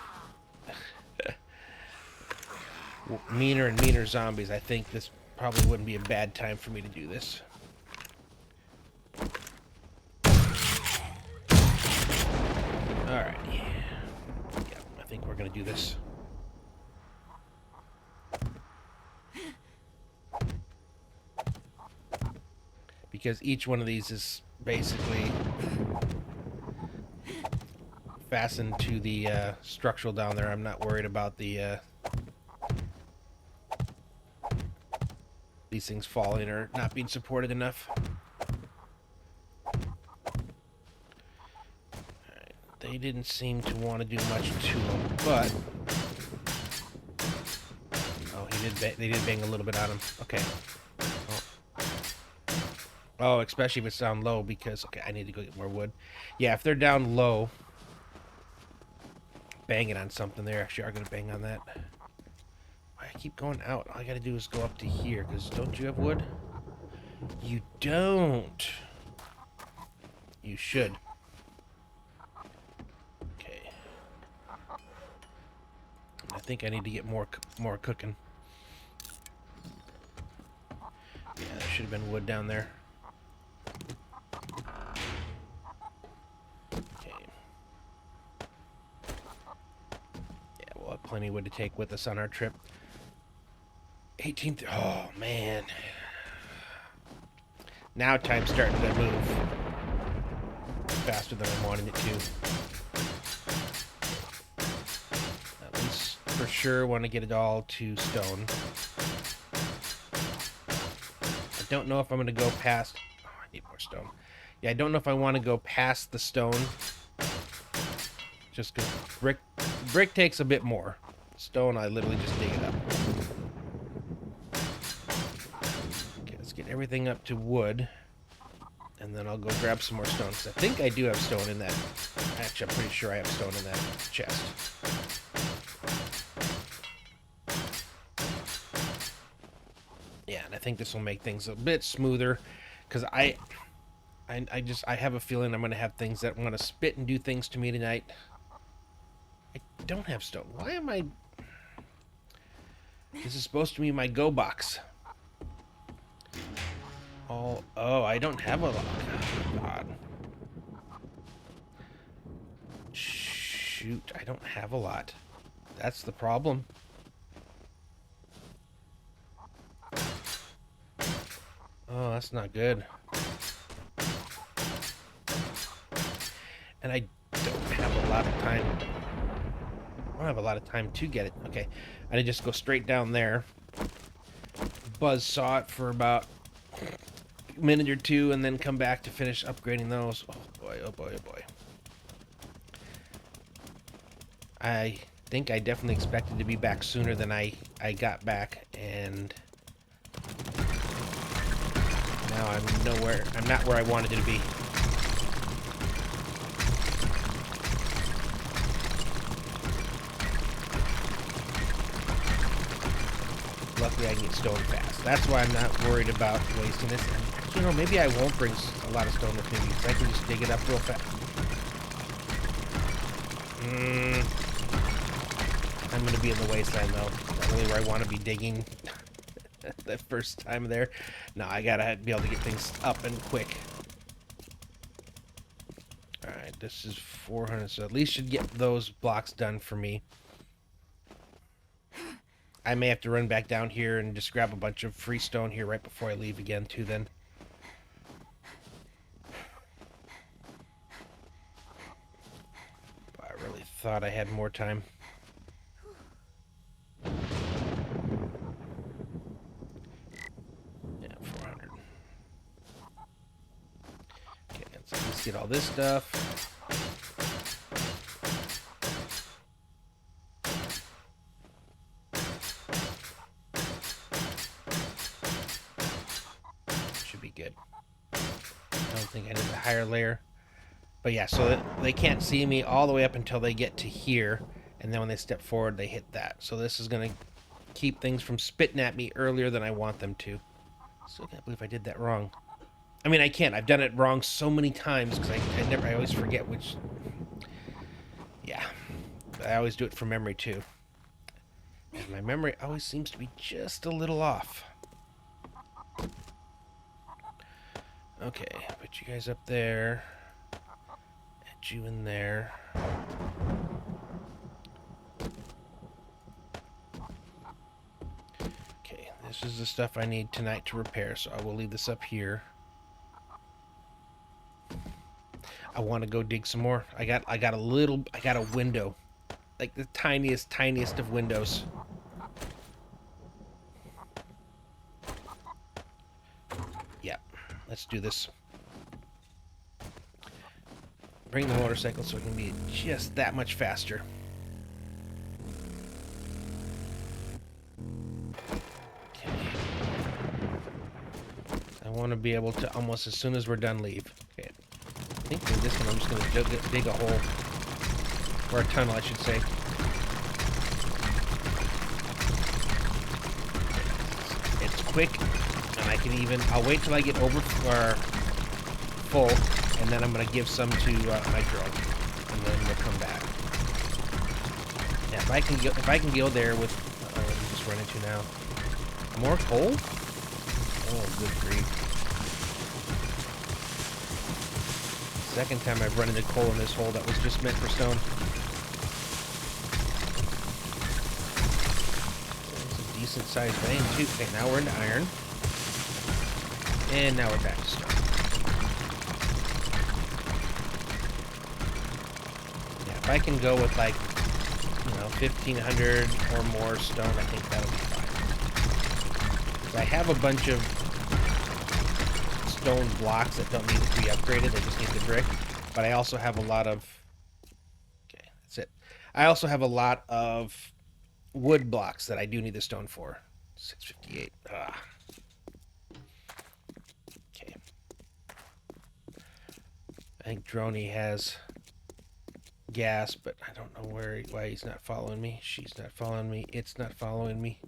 meaner and meaner zombies. I think this probably wouldn't be a bad time for me to do this. Alright. Yeah, I think we're going to do this. Because each one of these is basically fastened to the structural down there. I'm not worried about the these things falling or not being supported enough. Alright, they didn't seem to want to do much to them, but oh, they did bang a little bit on him. Okay. Oh, especially if it's down low, because okay, I need to go get more wood. Yeah, if they're down low, banging on something, they actually are going to bang on that. I keep going out. All I gotta do is go up to here, because don't you have wood? You don't. You should. Okay. I think I need to get more cooking. Yeah, there should have been wood down there. Okay. Yeah, we'll have plenty of wood to take with us on our trip. 18th. Oh, man. Now time's starting to move faster than I'm wanting it to. At least for sure want to get it all to stone. I don't know if I'm going to go past... Oh, I need more stone. Yeah, I don't know if I want to go past the stone. Just because brick takes a bit more. Stone, I literally just dig it up. Get everything up to wood, and then I'll go grab some more stone, because I think I do have stone in that. Actually, I'm pretty sure I have stone in that chest. Yeah, and I think this will make things a bit smoother, because I have a feeling I'm going to have things that want to spit and do things to me tonight. I don't have stone. Why am I... This is supposed to be my go box. Oh, I don't have a lot. Oh, God. Shoot, I don't have a lot. That's the problem. Oh, that's not good. And I don't have a lot of time. I don't have a lot of time to get it. Okay, I need to just go straight down there. Buzzsaw it for about a minute or two, and then come back to finish upgrading those. Oh boy, oh boy, oh boy. I think I definitely expected to be back sooner than I got back, and now I'm not where I wanted to be. hopefully I can get stone fast. That's why I'm not worried about wasting this. And, you know, maybe I won't bring a lot of stone with me because I can just dig it up real fast. I'm going to be in the wasteland, though. Not really where I want to be digging the first time there. No, I got to be able to get things up and quick. Alright, this is 400, so at least should get those blocks done for me. I may have to run back down here and just grab a bunch of free stone here right before I leave again, too, then. But I really thought I had more time. Yeah, 400. Okay, let's get all this stuff. Good. I don't think I need a higher layer. But yeah, so they can't see me all the way up until they get to here. And then when they step forward, they hit that. So this is going to keep things from spitting at me earlier than I want them to. Still can't believe I did that wrong. I mean, I can't. I've done it wrong so many times because I always forget which... Yeah. I always do it from memory, too. And my memory always seems to be just a little off. Okay, put you guys up there. Add you in there. Okay, this is the stuff I need tonight to repair, so I will leave this up here. I want to go dig some more. I got a window. Like the tiniest of windows. Yeah, let's do this. Bring the motorcycle so it can be just that much faster. Okay. I want to be able to almost as soon as we're done leave. Okay. I think for this one I'm just going to dig a hole. Or a tunnel, I should say. It's quick, and I can even... I'll wait till I get over or full, and then I'm going to give some to my drone, and then we'll come back. Yeah, if I can go there with... what we just run into now. More coal? Oh, good grief. Second time I've run into coal in this hole that was just meant for stone. It's a decent sized vein too. Okay, now we're into iron. And now we're back to stone. Yeah, if I can go with like, 1,500 or more stone, I think that'll be fine. So I have a bunch of stone blocks that don't need to be upgraded, they just need the brick. But I also have a lot of... Okay, that's it. I also have a lot of wood blocks that I do need the stone for. 658. Okay. I think Droney has gas, but I don't know why he's not following me. She's not following me. It's not following me.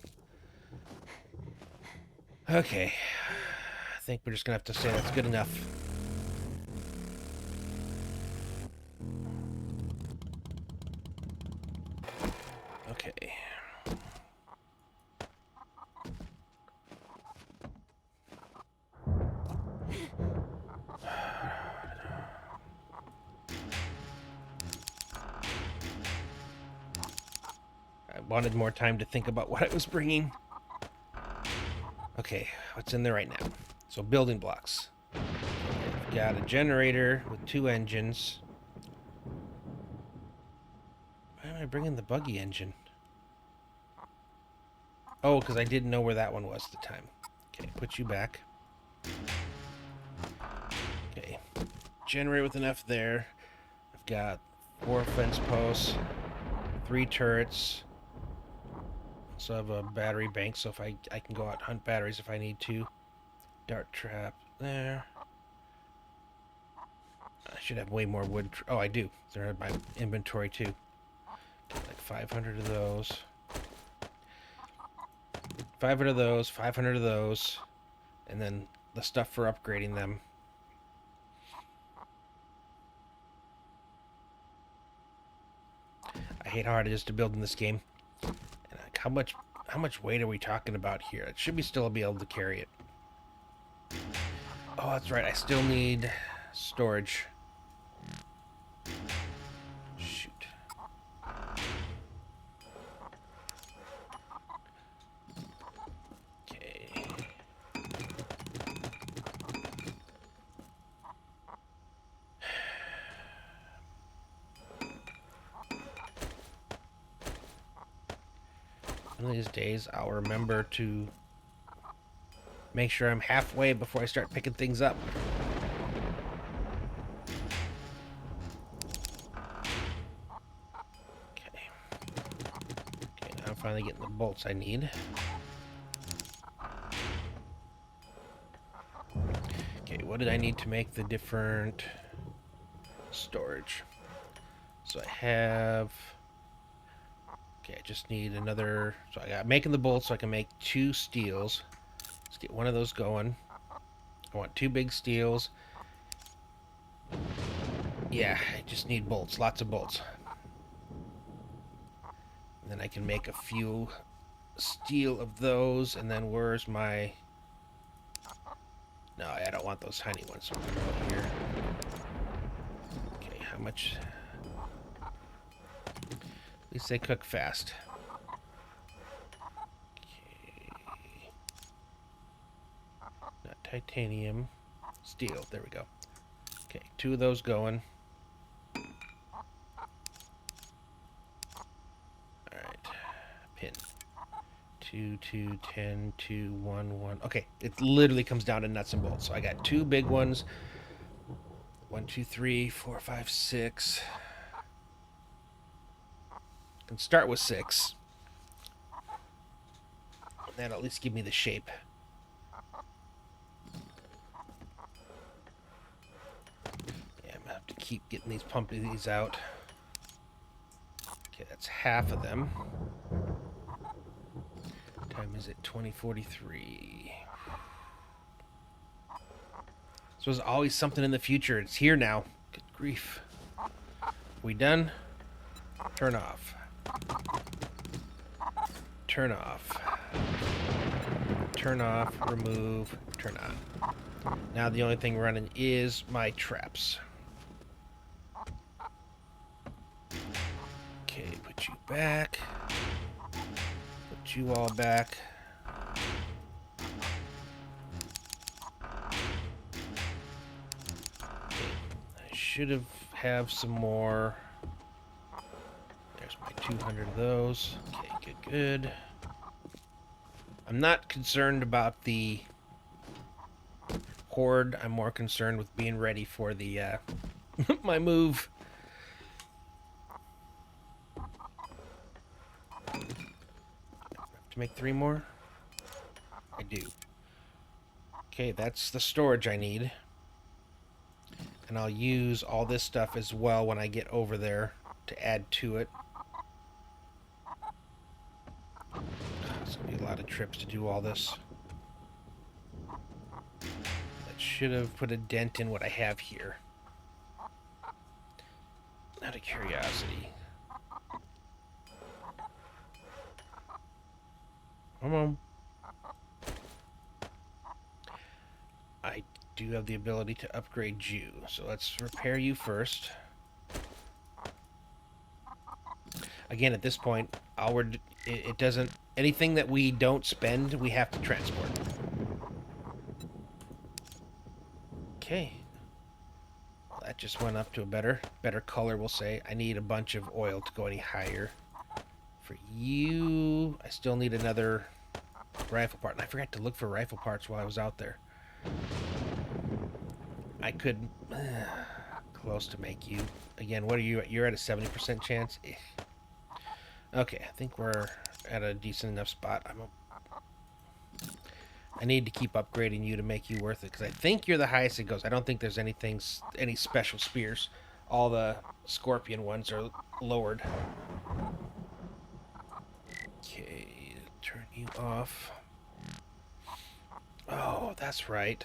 Okay. I think we're just going to have to say that's good enough. Okay. I wanted more time to think about what I was bringing. Okay, what's in there right now? So building blocks. I've got a generator with 2 engines. Why am I bringing the buggy engine? Oh, because I didn't know where that one was at the time. Okay, put you back. Okay, generator with enough there. I've got 4 fence posts, 3 turrets. Also have a battery bank, so if I can go out and hunt batteries if I need to. Dart trap there. I should have way more wood. Oh, I do. They're in my inventory too. Get like 500 of those. If 500 of those, 500 of those, and then the stuff for upgrading them. I hate how hard it is to build in this game. And like, how much weight are we talking about here? It should be still be able to carry it. Oh, that's right. I still need storage. Shoot. Okay. One of these days, I'll remember to make sure I'm halfway before I start picking things up. Okay. Okay, now I'm finally getting the bolts I need. Okay, what did I need to make the different storage? So I have... Okay, I just need another... So I got making the bolts so I can make 2 steels. Let's get one of those going. I want 2 big steels. Yeah, I just need bolts. Lots of bolts. And then I can make a few steel of those. And then where's my... No, I don't want those tiny ones. So I'm gonna go here. Okay, how much... At least they cook fast. Okay. Not titanium. Steel. There we go. Okay, 2 of those going. Alright. Pin. 2, 2, 10, 2, 1, 1. Okay, it literally comes down to nuts and bolts. So I got 2 big ones. 1, 2, 3, 4, 5, 6. Can start with 6. That'll at least give me the shape. Yeah, I'm gonna have to keep getting these, pumping these out. Okay, that's half of them. What time is it? 20:43. So there's always something in the future. It's here now. Good grief. We done? Turn off. Turn off. Turn off, remove, turn on. Now the only thing running is my traps. Okay, put you back. Put you all back. Okay, I should have some more. There's my 200 of those. Okay, good, good. I'm not concerned about the horde. I'm more concerned with being ready for the my move. To make 3 more? I do. Okay, that's the storage I need. And I'll use all this stuff as well when I get over there to add to it. It's going to be a lot of trips to do all this. That should have put a dent in what I have here. Out of curiosity. Come on. I do have the ability to upgrade you, so let's repair you first. Again, at this point, it doesn't... Anything that we don't spend, we have to transport. Okay. Well, that just went up to a better color, we'll say. I need a bunch of oil to go any higher. For you, I still need another rifle part. And I forgot to look for rifle parts while I was out there. I could... close to make you. Again, what are you at? You're at a 70% chance? Okay, I think we're at a decent enough spot. I need to keep upgrading you to make you worth it, because I think you're the highest it goes. I don't think there's any special spears. All the scorpion ones are lowered. Okay, turn you off. that's right.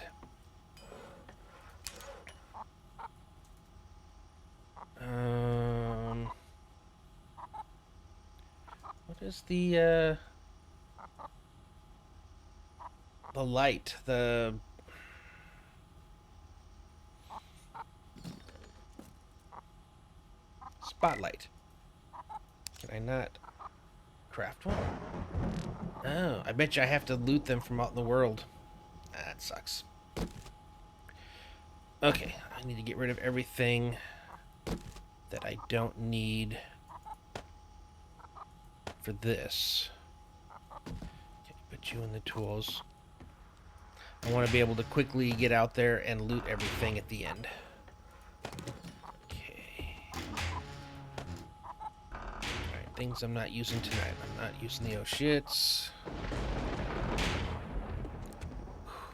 What is the light? The spotlight. Can I not craft one? Oh, I bet you I have to loot them from out in the world. That sucks. Okay, I need to get rid of everything that I don't need for this. Okay, put you in the tools. I want to be able to quickly get out there and loot everything at the end. Okay. Alright, things I'm not using tonight. I'm not using the oh shits.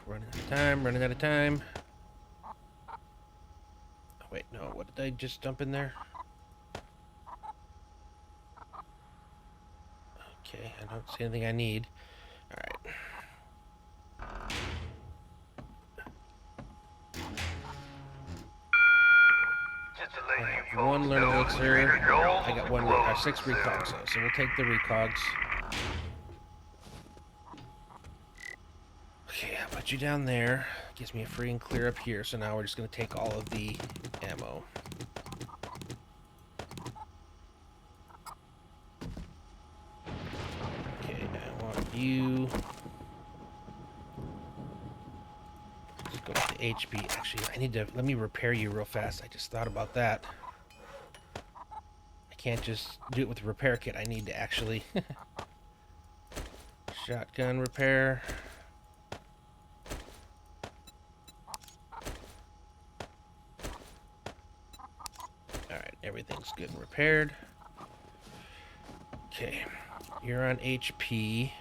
Running out of time, running out of time. Oh, wait, no, what did I just dump in there? Okay, I don't see anything I need. Alright. One learning elixir. I got one, 6 recogs though, so we'll take the recogs. Okay, I'll put you down there. Gives me a free and clear up here, so now we're just going to take all of the ammo. Okay, I want you... Let's go with the HP. Actually, I need to... Let me repair you real fast. I just thought about that. I can't just do it with the repair kit. I need to actually... Shotgun repair... Everything's good and repaired. Okay, you're on HP.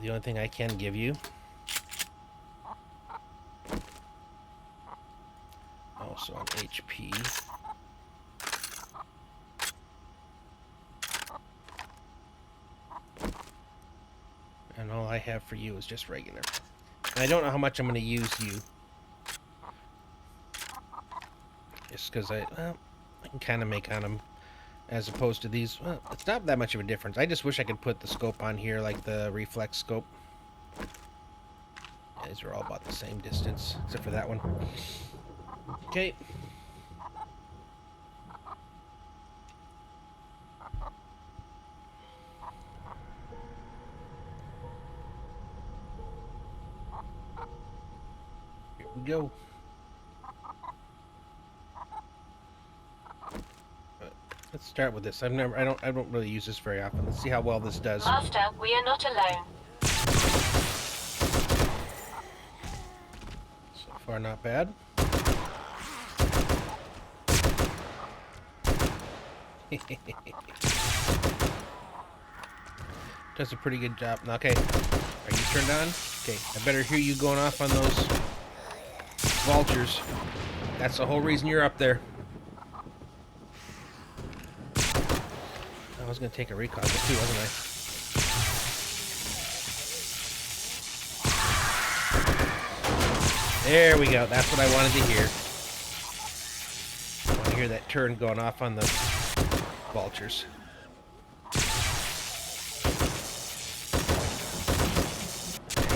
The only thing I can give you. Also on HP. And all I have for you is just regular. And I don't know how much I'm going to use you. Just because I can kind of make on them as opposed to these. Well, it's not that much of a difference. I just wish I could put the scope on here like the reflex scope. Yeah, these are all about the same distance, except for that one. Okay. Here we go. Let's start with this. I don't really use this very often. Let's see how well this does. Master, we are not alone. So far, not bad. Does a pretty good job. Okay, are you turned on? Okay, I better hear you going off on those vultures. That's the whole reason you're up there. I was going to take a recon too, wasn't I? There we go. That's what I wanted to hear. I want to hear that turn going off on the vultures.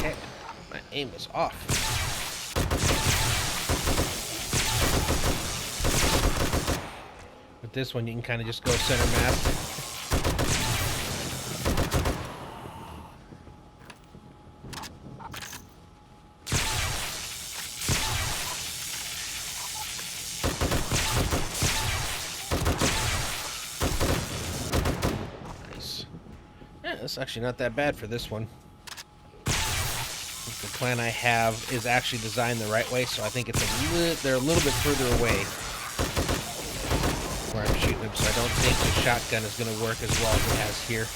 Heck, my aim was off. With this one, you can kind of just go center mass. It's actually not that bad for this one. The plan I have is actually designed the right way, so I think it's they're a little bit further away where I'm shooting them, so I don't think the shotgun is going to work as well as it has here.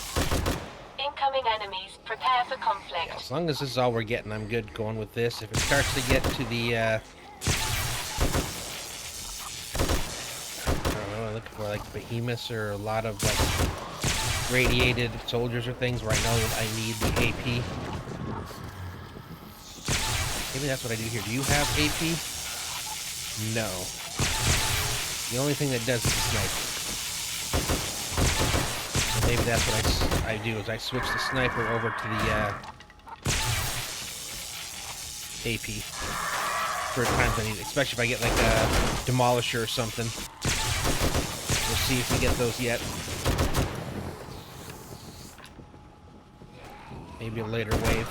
Incoming enemies, prepare for conflict. Yeah, as long as this is all we're getting, I'm good going with this. If it starts to get to the, I don't know, I'm looking for like behemoths or a lot of like radiated soldiers or things where I know that I need the AP. Maybe that's what I do here. Do you have AP? No. The only thing that does is the sniper. So maybe that's what I do, is I switch the sniper over to the AP for times I need it, especially if I get like a demolisher or something. We'll see if we get those yet. Maybe a later wave.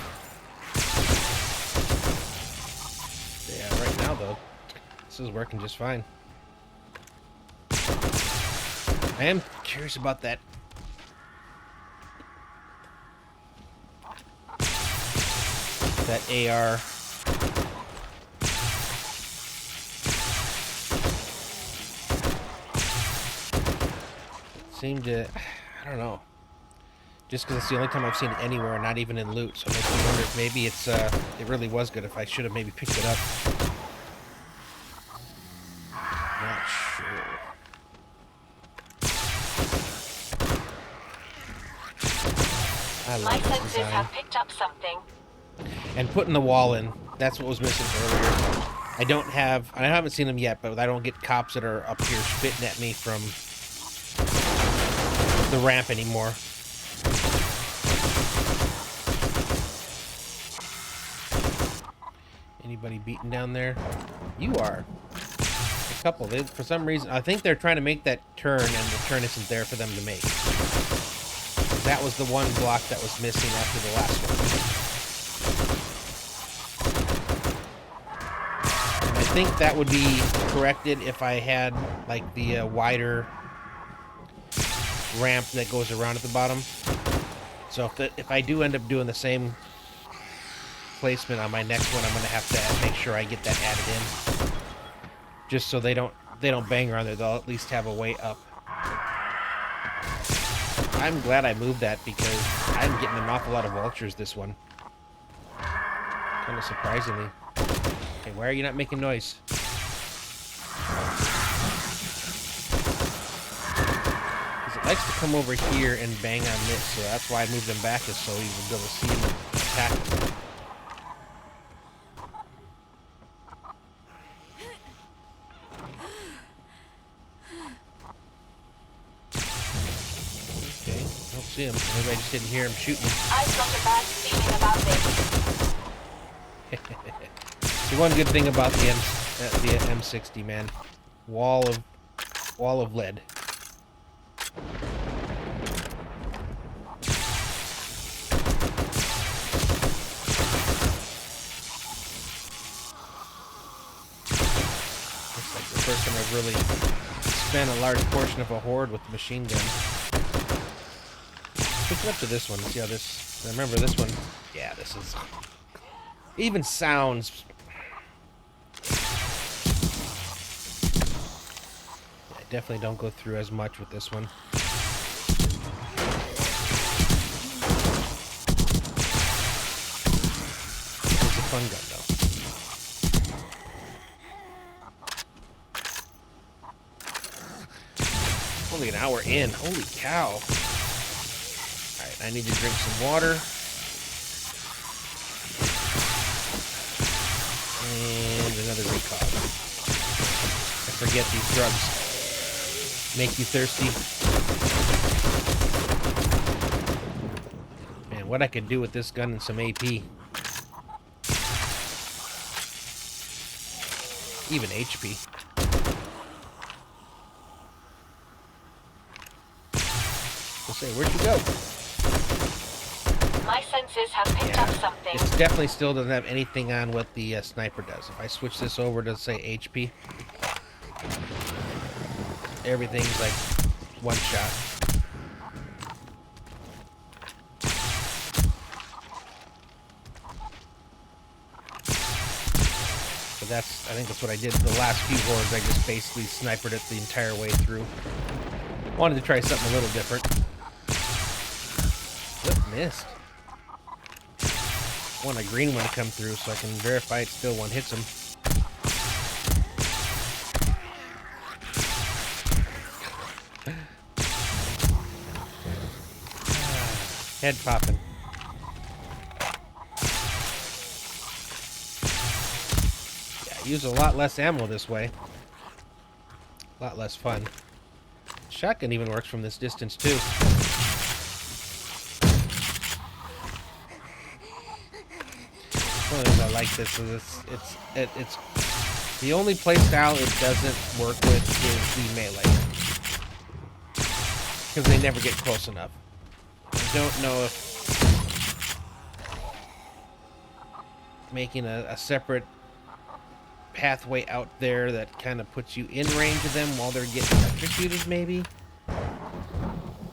Yeah, right now though, this is working just fine. I am curious about that. That AR. Seemed to, I don't know. Just because it's the only time I've seen it anywhere, not even in loot. So it makes me wonder if maybe it's, it really was good. If I should have maybe picked it up. Not sure. I My like this senses design. have picked up something. And putting the wall in, that's what was missing earlier. I haven't seen them yet, but I don't get cops that are up here spitting at me from the ramp anymore. Anybody beating down there? You are. A couple. They, for some reason, I think they're trying to make that turn, and the turn isn't there for them to make. That was the one block that was missing after the last one. And I think that would be corrected if I had, like, the wider ramp that goes around at the bottom. So if I do end up doing the same placement on my next one, I'm going to have to make sure I get that added in. Just so they don't bang around there. They'll at least have a way up. I'm glad I moved that because I'm getting an awful lot of vultures this one. Kind of surprisingly. Hey, why are you not making noise? Because it likes to come over here and bang on this, so that's why I moved them back, is so you would be able to see them attack them. Okay, I don't see him. Maybe I just didn't hear him shooting. I've got a bad feeling about this. The one good thing about the M60, man, wall of lead. Looks like the first time I've really spent a large portion of a horde with the machine gun. Switch it up to this one. See how this. I remember this one. Yeah, this is. Even sounds. I definitely don't go through as much with this one. It's a fun gun, though. Only an hour in. Holy cow. Alright, I need to drink some water. And another recog. I forget these drugs make you thirsty. Man, what I could do with this gun and some AP. Even HP. Say, where'd you go? My senses have picked up something. It definitely still doesn't have anything on what the sniper does. If I switch this over to, say, HP, everything's like one shot. But I think that's what I did the last few hordes. I just basically sniped it the entire way through. Wanted to try something a little different. Oop, missed. Want a green one to come through so I can verify it still one hits him. Head popping. use a lot less ammo this way. A lot less fun. Shotgun even works from this distance too. One of the things I like this is it's the only play style it doesn't work with is the melee, because they never get close enough. I don't know if making a separate pathway out there that kind of puts you in range of them while they're getting electrocuted, maybe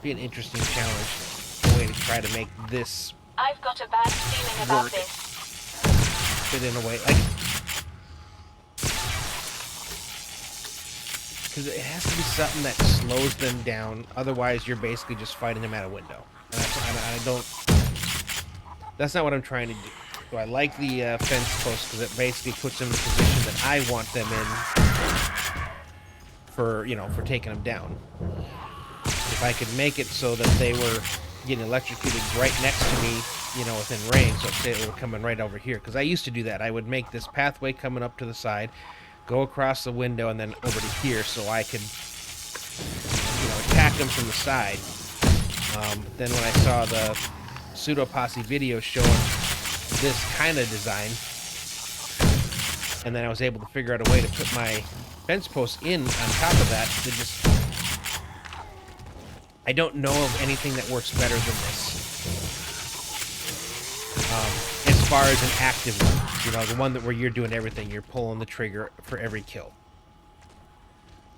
be an interesting challenge. A way to try to make this I've got a bad feeling about work. this. Fit in a way, like, because it has to be something that slows them down. Otherwise, you're basically just fighting them out a window. And I don't. That's not what I'm trying to do. So I like the fence post because it basically puts them in the position that I want them in for, you know, for taking them down. If I could make it so that they were getting electrocuted right next to me, you know, within range, so say they were coming right over here. Because I used to do that. I would make this pathway coming up to the side, go across the window, and then over to here so I could, you know, attack them from the side. Then when I saw the Pseudo Posse video showing this kind of design, and then I was able to figure out a way to put my fence post in on top of that, to just... I don't know of anything that works better than this. As far as an active one, you know, the one that where you're doing everything, you're pulling the trigger for every kill.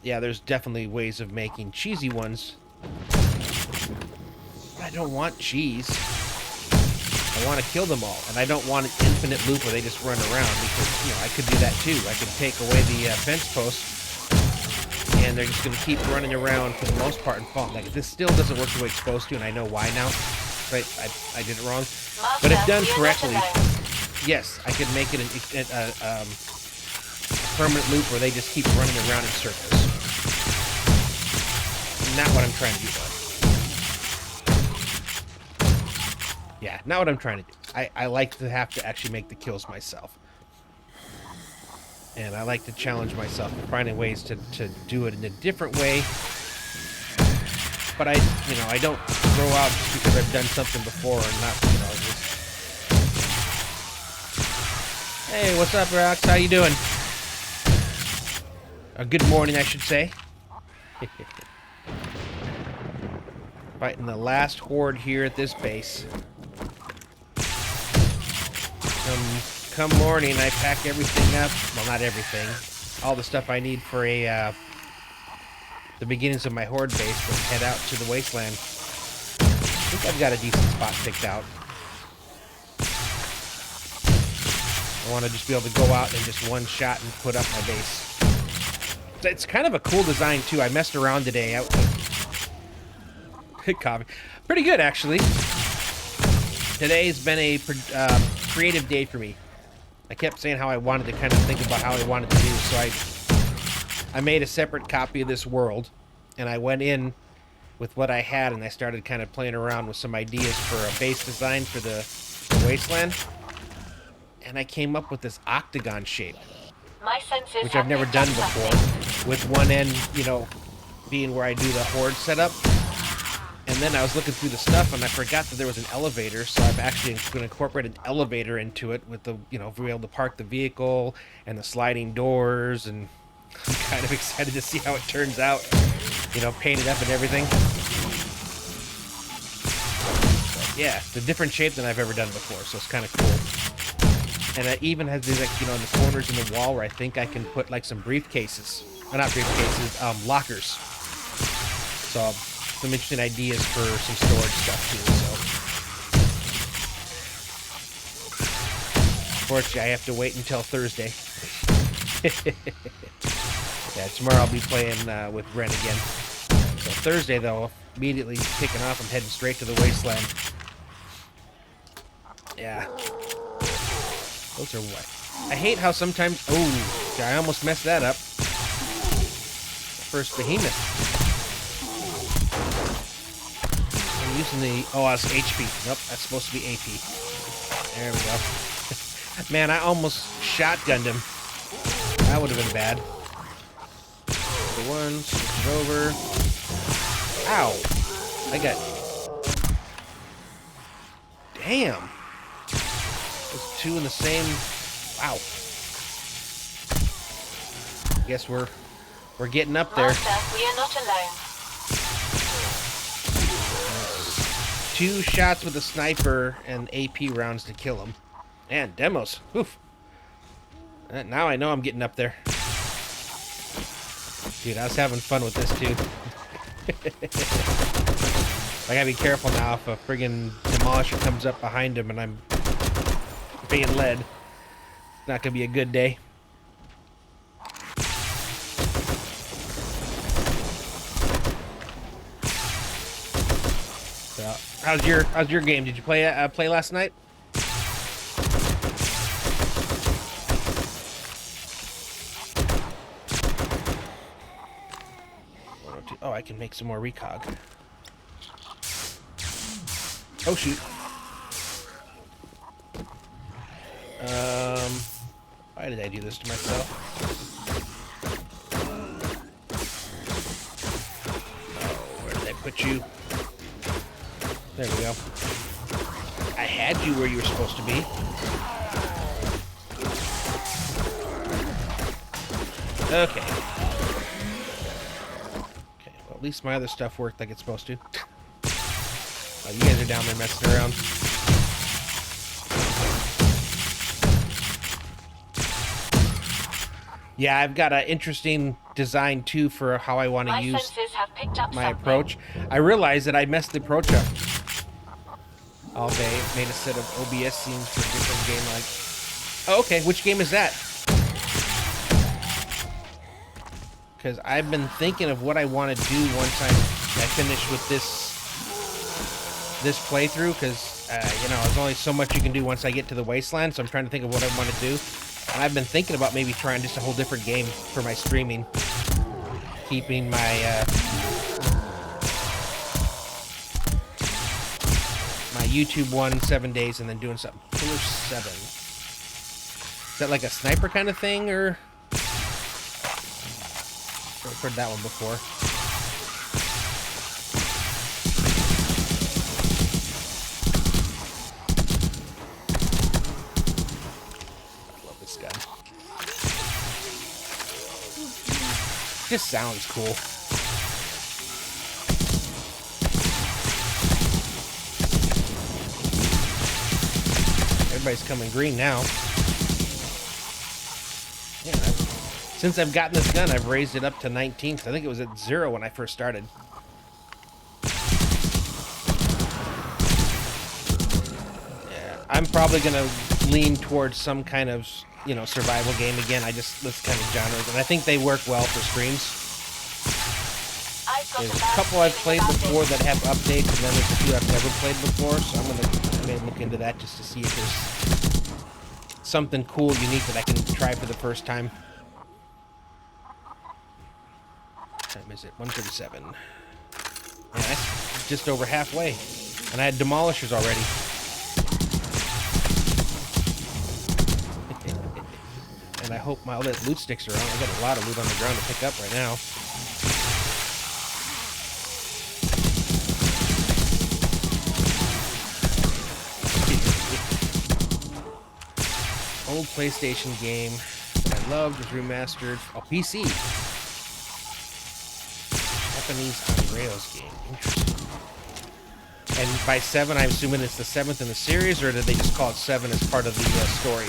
Yeah, there's definitely ways of making cheesy ones. But I don't want cheese. I want to kill them all, and I don't want an infinite loop where they just run around, because, you know, I could do that too. I could take away the fence post, and they're just going to keep running around for the most part and fall. Like, this still doesn't work the way it's supposed to, and I know why now. Right, I did it wrong. But if done correctly, yes, I could make it a permanent loop where they just keep running around in circles. Not what I'm trying to do, though. Yeah, not what I'm trying to do. I like to have to actually make the kills myself. And I like to challenge myself in finding ways to do it in a different way. But I don't throw out just because I've done something before and not, you know, just... Hey, what's up, Rox? How you doing? Good morning, I should say. Fighting the last horde here at this base. Come morning, I pack everything up. Well, not everything. All the stuff I need for the beginnings of my horde base, and head out to the wasteland. I think I've got a decent spot picked out. I want to just be able to go out and just one shot and put up my base. It's kind of a cool design too. I messed around today. Coffee. Pretty good, actually. Today's been a creative day for me. I kept saying how I wanted to kind of think about how I wanted to do, so I made a separate copy of this world, and I went in with what I had, and I started kind of playing around with some ideas for a base design for the wasteland, and I came up with this octagon shape, My senses which I've never done before, with one end, you know, being where I do the horde setup. And then I was looking through the stuff, and I forgot that there was an elevator, so I'm actually going to incorporate an elevator into it with the, you know, if we're able to park the vehicle and the sliding doors, and I'm kind of excited to see how it turns out, you know, painted up and everything. But yeah, it's a different shape than I've ever done before, so it's kind of cool. And it even has these, like, you know, in the corners in the wall where I think I can put, like, some briefcases. Not briefcases, lockers. So... some interesting ideas for some storage stuff too, so. Unfortunately, I have to wait until Thursday. Yeah, tomorrow I'll be playing with Ren again. So Thursday, though, immediately kicking off, I'm heading straight to the wasteland. Yeah. Those are what? I hate how sometimes... Oh, I almost messed that up. First behemoth. Using the... Oh, it's HP. Nope, that's supposed to be AP. There we go. Man, I almost shotgunned him. That would have been bad. The one, switch it over. Ow! I got... Damn! There's two in the same... Wow. Guess we're getting up there. Master, we are not alone. 2 shots with a sniper and AP rounds to kill him. And demos. Oof. Now I know I'm getting up there. Dude, I was having fun with this, too. I gotta be careful now if a friggin' demolisher comes up behind him and I'm being led. Not gonna be a good day. So, how's your game? Did you play last night? Oh, I can make some more recog. Oh shoot. Why did I do this to myself? Oh, where did I put you? There we go. I had you where you were supposed to be. Okay. At least my other stuff worked like it's supposed to. Oh, you guys are down there messing around. Yeah, I've got an interesting design too for how I want to use sensors have picked up my something. approach. I realized that I messed the approach up all day. Made a set of OBS scenes for a different game. Like, oh, okay, which game is that? Because I've been thinking of what I want to do once I finish with this playthrough. Because you know, there's only so much you can do once I get to the wasteland. So I'm trying to think of what I want to do. And I've been thinking about maybe trying just a whole different game for my streaming, keeping my my YouTube one 7 days, and then doing something. Killer 7. Is that like a sniper kind of thing, or? I've heard that one before. I love this gun. Just sounds cool. Everybody's coming green now. Yeah, since I've gotten this gun, I've raised it up to 19. I think it was at 0 when I first started. Yeah, I'm probably gonna lean towards some kind of, you know, survival game again. This kind of genres, and I think they work well for streams. There's a couple I've played before that have updates, and then there's a few I've never played before. So I'm gonna look into that just to see if there's something cool, unique that I can try for the first time. What time is it? 1:37. Yeah, that's just over halfway. And I had demolishers already. And I hope all that loot sticks around. I got a lot of loot on the ground to pick up right now. Old PlayStation game that I loved was remastered. Oh, PC. Japanese on Rails game. Interesting. And by 7, I'm assuming it's the 7th in the series, or did they just call it 7 as part of the story?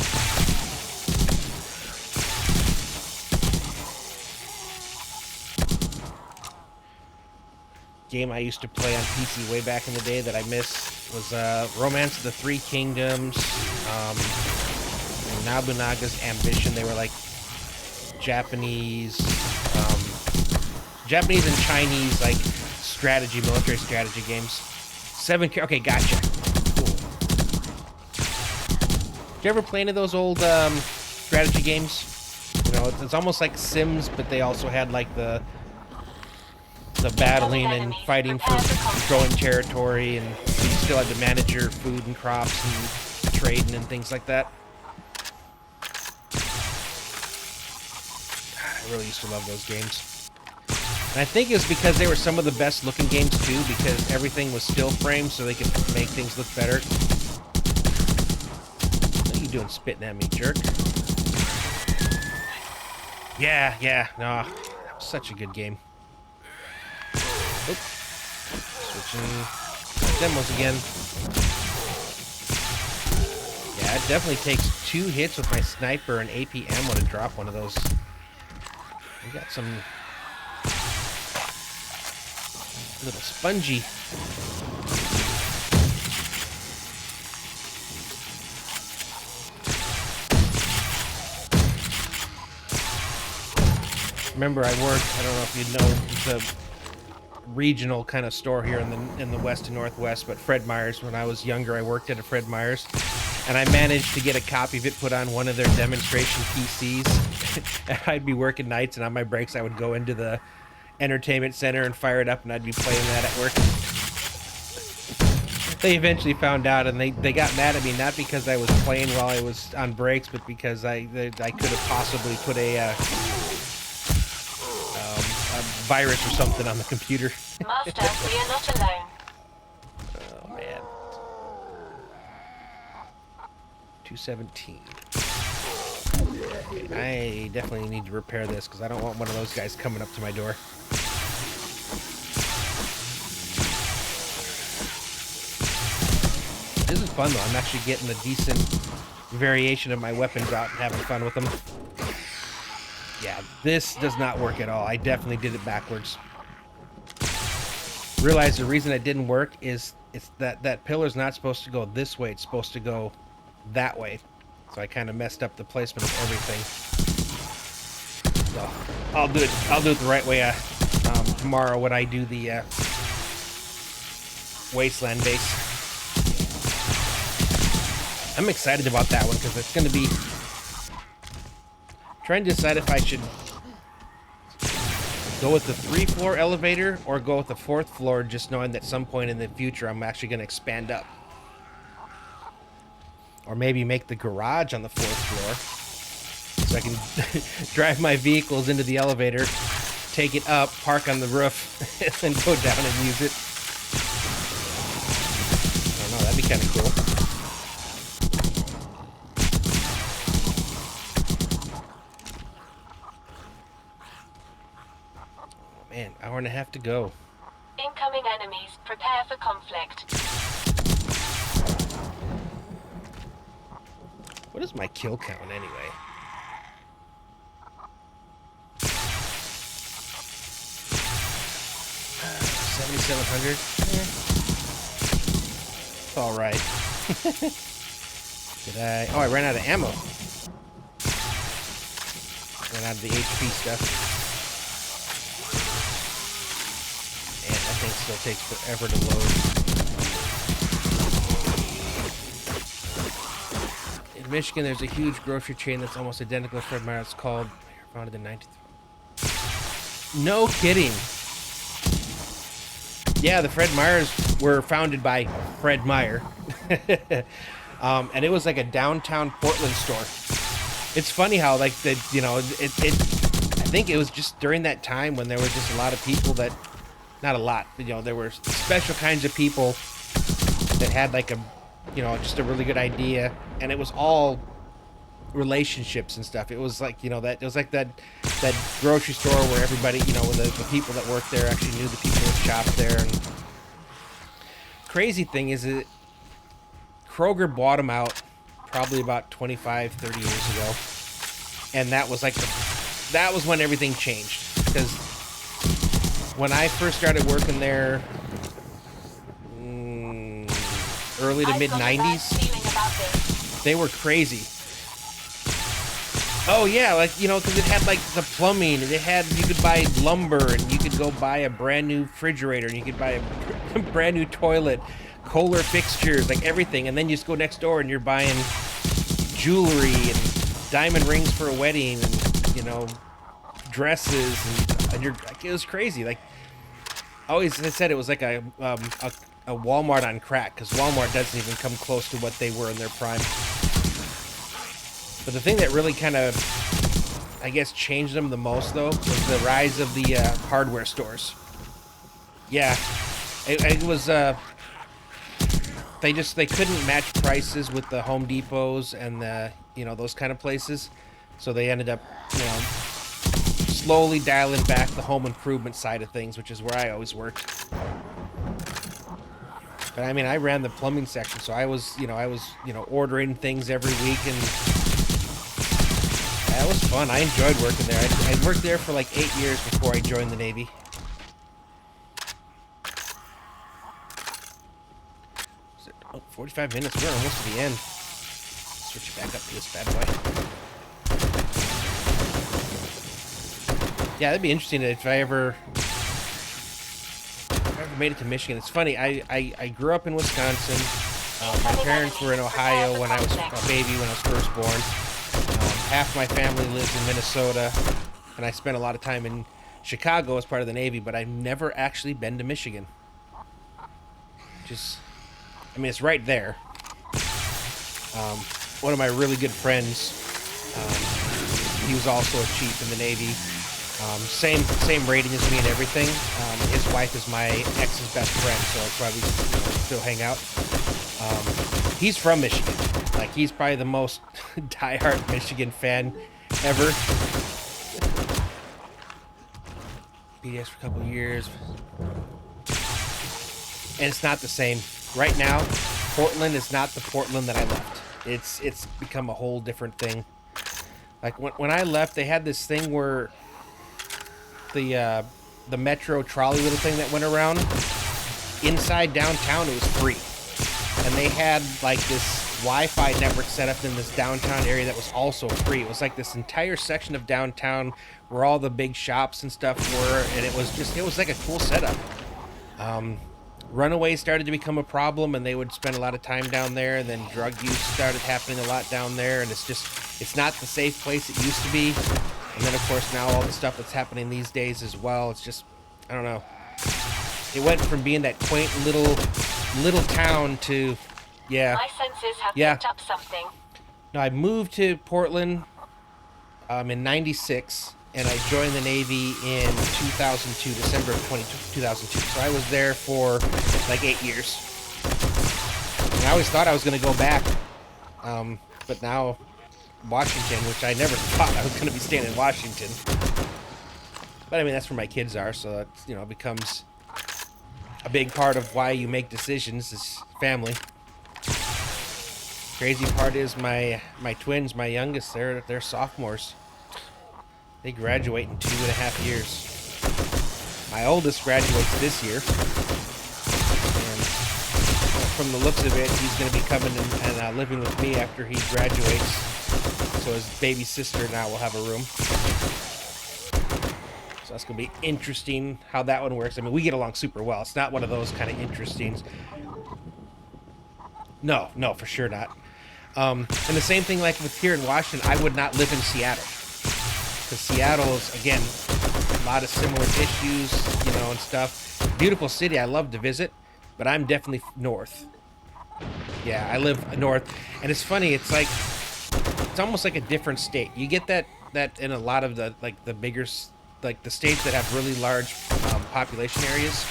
Game I used to play on PC way back in the day that I missed was Romance of the Three Kingdoms, Nobunaga's Ambition. They were like Japanese and Chinese like military strategy games. Okay, gotcha. Cool. Did you ever play any of those old strategy games? You know, it's almost like Sims, but they also had like the battling and fighting for controlling territory, and you still had to manage your food and crops and trading and things like that. I really used to love those games. And I think it's because they were some of the best looking games too, because everything was still framed so they could make things look better. What are you doing spitting at me, jerk? Yeah, no, that was such a good game. Oop. Switching demos again. Yeah, it definitely takes 2 hits with my sniper and AP ammo to drop one of those. We got some little spongy. Remember, I worked, I don't know if you know, the regional kind of store here in the west and northwest, but Fred Meyer's. When I was younger, I worked at a Fred Meyer's, and I managed to get a copy of it put on one of their demonstration PCs. And I'd be working nights, and on my breaks, I would go into the entertainment center and fire it up, and I'd be playing that at work. They eventually found out, and they got mad at me, not because I was playing while I was on breaks, but because I could have possibly put a virus or something on the computer. Master, we are not alone. Oh man. 217. I definitely need to repair this because I don't want one of those guys coming up to my door. This is fun though. I'm actually getting a decent variation of my weapons out and having fun with them. Yeah, this does not work at all. I definitely did it backwards. Realize the reason it didn't work is it's that pillar's not supposed to go this way. It's supposed to go that way. So I kind of messed up the placement of everything. So I'll do it the right way tomorrow when I do the Wasteland base. I'm excited about that one because it's going to be... Trying to decide if I should go with the 3-floor elevator or go with the 4th floor, just knowing that at some point in the future I'm actually going to expand up. Or maybe make the garage on the 4th floor so I can drive my vehicles into the elevator, take it up, park on the roof, and then go down and use it. I don't know, that'd be kind of cool. Man, hour and a half to go. Incoming enemies, prepare for conflict. What is my kill count anyway? $7,700. It's all right. Did I? Oh, I ran out of ammo. Ran out of the HP stuff. And that thing still takes forever to load. In Michigan, there's a huge grocery chain that's almost identical to Fred Meyer. It's called, founded in 19th. No kidding. Yeah, the Fred Meyers were founded by Fred Meyer. And it was like a downtown Portland store. It's funny how, like, I think it was just during that time when there was just a lot of people that, not a lot, but, there were special kinds of people that had like a, just a really good idea, and it was all relationships and stuff. It was like, that it was like that grocery store where everybody, the people that worked there actually knew the people that shopped there. And crazy thing is that Kroger bought them out probably about 25, 30 years ago, and that was like that was when everything changed, because when I first started working there, early to mid 90s, they were crazy. Oh yeah, like, because it had like the plumbing, and you could buy lumber, and you could go buy a brand new refrigerator, and you could buy a brand new toilet, Kohler fixtures, like everything. And then you just go next door and you're buying jewelry and diamond rings for a wedding, and dresses, and you're like, it was crazy. Like, always I said it was like a Walmart on crack, because Walmart doesn't even come close to what they were in their prime. But the thing that really kind of I guess, changed them the most, though, was the rise of the hardware stores. Yeah, it was, they couldn't match prices with the Home Depots and the, those kind of places. So they ended up, slowly dialing back the home improvement side of things, which is where I always worked. But I mean, I ran the plumbing section, so I was ordering things every week, and that was fun. I enjoyed working there. I worked there for like 8 years before I joined the Navy. Oh, 45 minutes. We're almost to the end. Switch back up to this bad boy. Yeah, that'd be interesting if I ever made it to Michigan. It's funny. I grew up in Wisconsin. My parents were in Ohio when I was a baby, when I was first born. Half my family lives in Minnesota, and I spent a lot of time in Chicago as part of the Navy, but I've never actually been to Michigan. I mean, it's right there. One of my really good friends, he was also a chief in the Navy. Same rating as me and everything. His wife is my ex's best friend, so that's why we still hang out. He's from Michigan. Like, he's probably the most diehard Michigan fan ever. BDS for a couple years. And it's not the same. Right now, Portland is not the Portland that I left. It's become a whole different thing. Like, when I left, they had this thing where the metro trolley little thing that went around inside downtown, it was free, and they had like this Wi-Fi network set up in this downtown area that was also free. It was like this entire section of downtown where all the big shops and stuff were, and it was like a cool setup. Runaways started to become a problem, and they would spend a lot of time down there, and then drug use started happening a lot down there, and it's not the safe place it used to be. And then, of course, now all the stuff that's happening these days as well, it's just, I don't know. It went from being that quaint little town to, yeah. My senses have picked up something. No, I moved to Portland in '96, and I joined the Navy in 2002, December of 2002. So I was there for like 8 years. And I always thought I was going to go back, but now Washington, which I never thought I was going to be staying in Washington. But I mean, that's where my kids are, so that, becomes a big part of why you make decisions is family. Crazy part is my twins, my youngest, they're sophomores. They graduate in 2.5 years. My oldest graduates this year. And from the looks of it, he's going to be coming and living with me after he graduates. So his baby sister now will have a room. So that's going to be interesting how that one works. I mean, we get along super well. It's not one of those kind of interestings. No, for sure not. And the same thing like with here in Washington, I would not live in Seattle. Because Seattle is, again, a lot of similar issues, and stuff. Beautiful city. I love to visit, but I'm definitely north. Yeah, I live north. And it's funny. It's almost like a different state. You get that in a lot of the bigger, like the states that have really large population areas.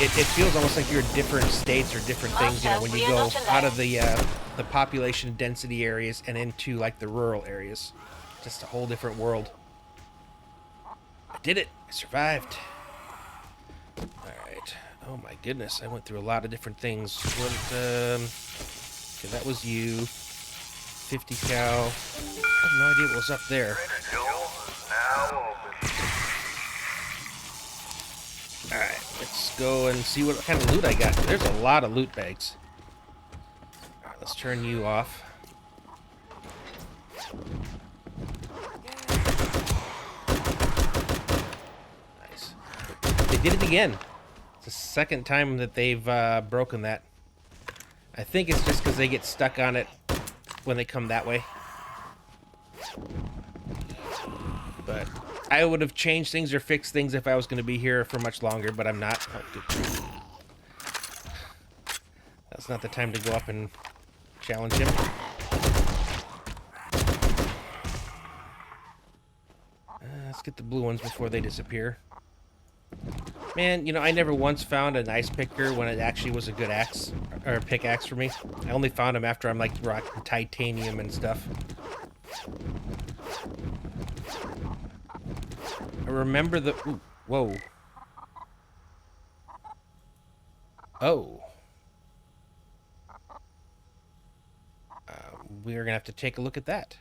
It feels almost like you're in different states or different things, when you go out of the population density areas and into like the rural areas. Just a whole different world. I did it. I survived. All right. Oh my goodness. I went through a lot of different things. Okay, that was you. 50 cal. I have no idea what was up there. Alright, let's go and see what kind of loot I got. There's a lot of loot bags. Alright, let's turn you off. Nice. They did it again. It's the second time that they've broken that. I think it's just because they get stuck on it when they come that way. But I would have changed things or fixed things if I was going to be here for much longer, but I'm not. Oh, good. That's not the time to go up and challenge him. Let's get the blue ones before they disappear. Man, you know, I never once found an ice picker when it actually was a good axe, or a pickaxe for me. I only found them after I'm, like, rocking titanium and stuff. I remember the... Ooh, whoa. Oh. We're gonna have to take a look at that.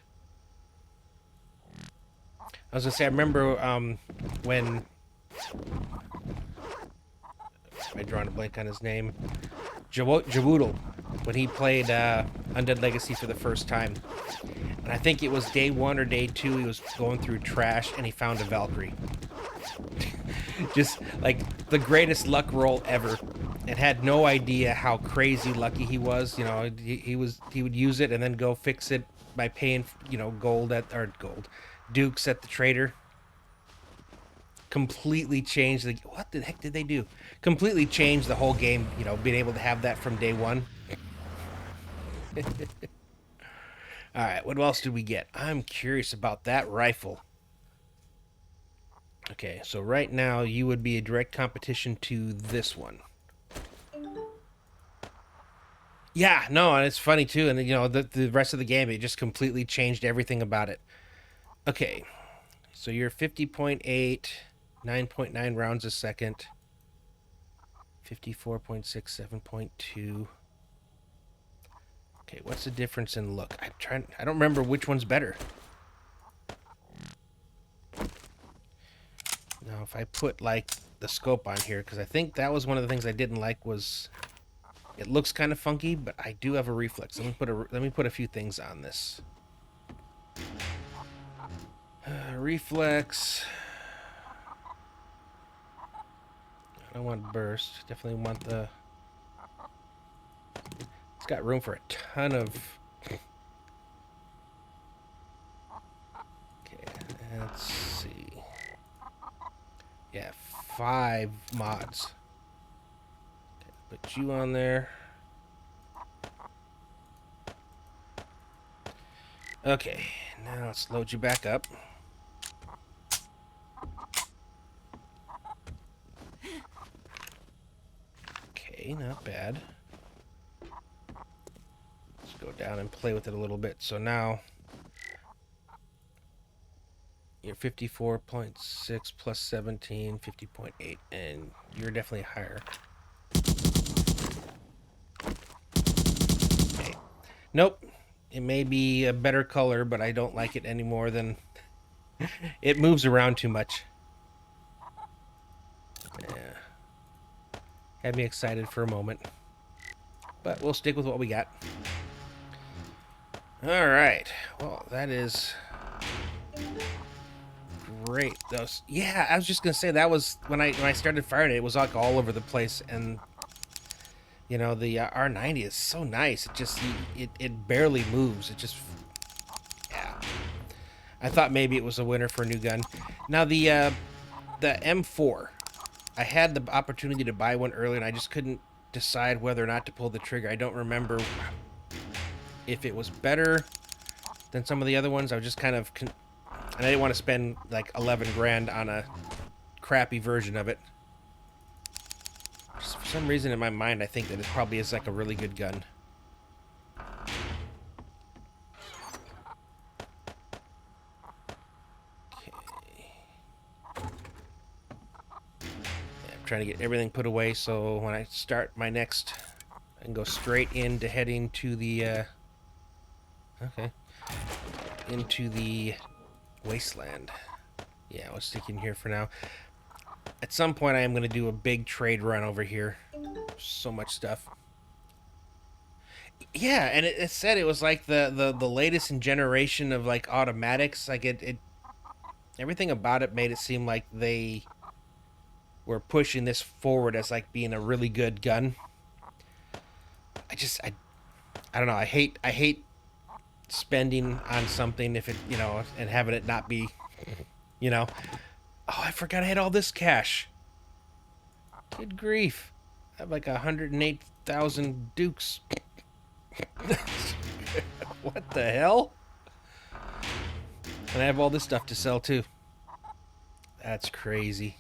I was gonna say, I remember when... I drawing a blank on his name. Jawoodle, when he played Undead Legacy for the first time. And I think it was day 1 or day 2, he was going through trash and he found a Valkyrie. Just like the greatest luck roll ever. And had no idea how crazy lucky he was. You know, he would use it and then go fix it by paying, you know, dukes at the trader. Completely changed the... What the heck did they do? Completely changed the whole game, you know, being able to have that from day 1. Alright, what else did we get? I'm curious about that rifle. Okay, so right now you would be a direct competition to this one. Yeah, no, and it's funny too, and you know, the rest of the game, it just completely changed everything about it. Okay, so you're 50.8... 9.9 rounds a second. 54.6, 7.2. Okay, what's the difference in look? I don't remember which one's better. Now, if I put like the scope on here, because I think that was one of the things I didn't like was it looks kind of funky, but I do have a reflex. Let me put a few things on this. Reflex. I don't want burst. Definitely want the... It's got room for a ton of... Okay, let's see. Yeah, 5 mods. Okay, put you on there. Okay, now let's load you back up. Not bad. Let's go down and play with it a little bit. So now you're 54.6 plus 17, 50.8, and you're definitely higher. Okay. Nope. It may be a better color, but I don't like it any more than... It moves around too much. Yeah. Had me excited for a moment. But we'll stick with what we got. Alright. Well, that is great. Yeah, I was just gonna say that was when I started firing it, it was like all over the place, and you know, the R90 is so nice. It just it barely moves. It just, yeah. I thought maybe it was a winner for a new gun. Now the M4. I had the opportunity to buy one earlier, and I just couldn't decide whether or not to pull the trigger. I don't remember if it was better than some of the other ones. I was just kind of... and I didn't want to spend like 11 grand on a crappy version of it. Just for some reason in my mind, I think that it probably is like a really good gun. Trying to get everything put away so when I start my next, I can go straight into heading to the into the wasteland. Yeah, I'll stick in here for now. At some point I am going to do a big trade run over here. So much stuff. Yeah, and it said it was like the latest in generation of like automatics. Like it everything about it made it seem like they were pushing this forward as like being a really good gun. I don't know. I hate spending on something if it, you know, and having it not be, you know. Oh, I forgot I had all this cash. Good grief. I have like 108,000 dukes. What the hell? And I have all this stuff to sell too. That's crazy.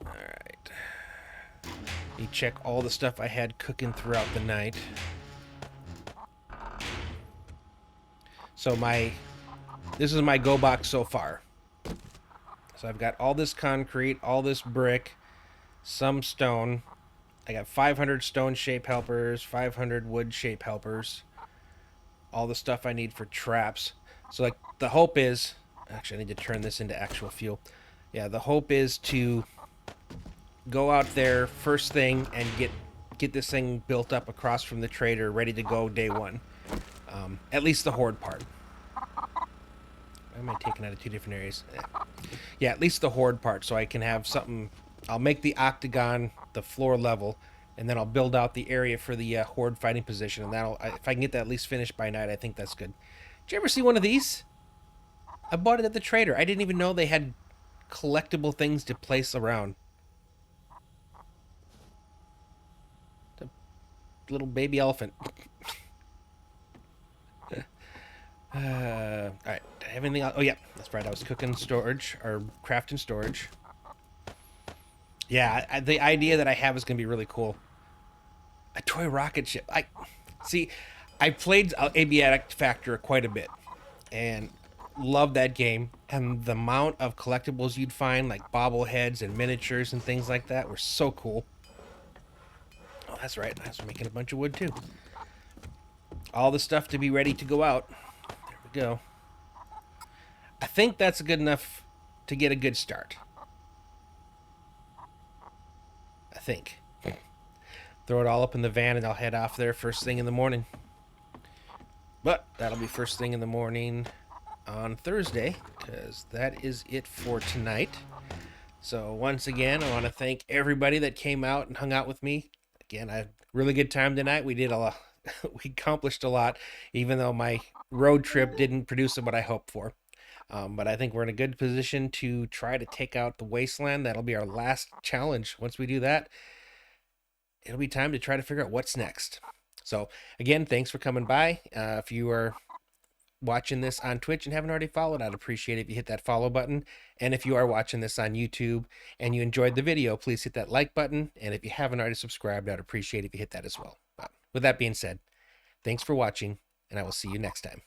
All right. You check all the stuff I had cooking throughout the night. So this is my go box so far. So I've got all this concrete, all this brick, some stone. I got 500 stone shape helpers, 500 wood shape helpers, all the stuff I need for traps. So like the hope is, actually I need to turn this into actual fuel. Yeah, the hope is to go out there first thing and get this thing built up across from the trader, ready to go day one. At least the horde part. Why am I taking out of two different areas? Yeah, at least the horde part, so I can have something. I'll make the octagon the floor level, and then I'll build out the area for the horde fighting position, and if I can get that at least finished by night, I think that's good. Did you ever see one of these? I bought it at the trader. I didn't even know they had collectible things to place around. The little baby elephant. All right. Do I have anything else? Oh, yeah. That's right. I was cooking storage, or crafting storage. Yeah, the idea that I have is going to be really cool. A toy rocket ship. I played Aviatic Factor quite a bit, and loved that game. And the amount of collectibles you'd find, like bobbleheads and miniatures and things like that, were so cool. Oh, that's right. I was making a bunch of wood, too. All the stuff to be ready to go out. There we go. I think that's good enough to get a good start. I think. Throw it all up in the van and I'll head off there first thing in the morning. But that'll be first thing in the morning on Thursday, because that is it for tonight. So once again, I want to thank everybody that came out and hung out with me. Again, I had a really good time tonight. We did a lot. We accomplished a lot, even though my road trip didn't produce what I hoped for. But I think we're in a good position to try to take out the wasteland. That'll be our last challenge. Once we do that, it'll be time to try to figure out what's next. So again, thanks for coming by. If you are watching this on Twitch and haven't already followed, I'd appreciate it if you hit that follow button. And if you are watching this on YouTube and you enjoyed the video, please hit that like button. And if you haven't already subscribed, I'd appreciate it if you hit that as well. But with that being said, thanks for watching, and I will see you next time.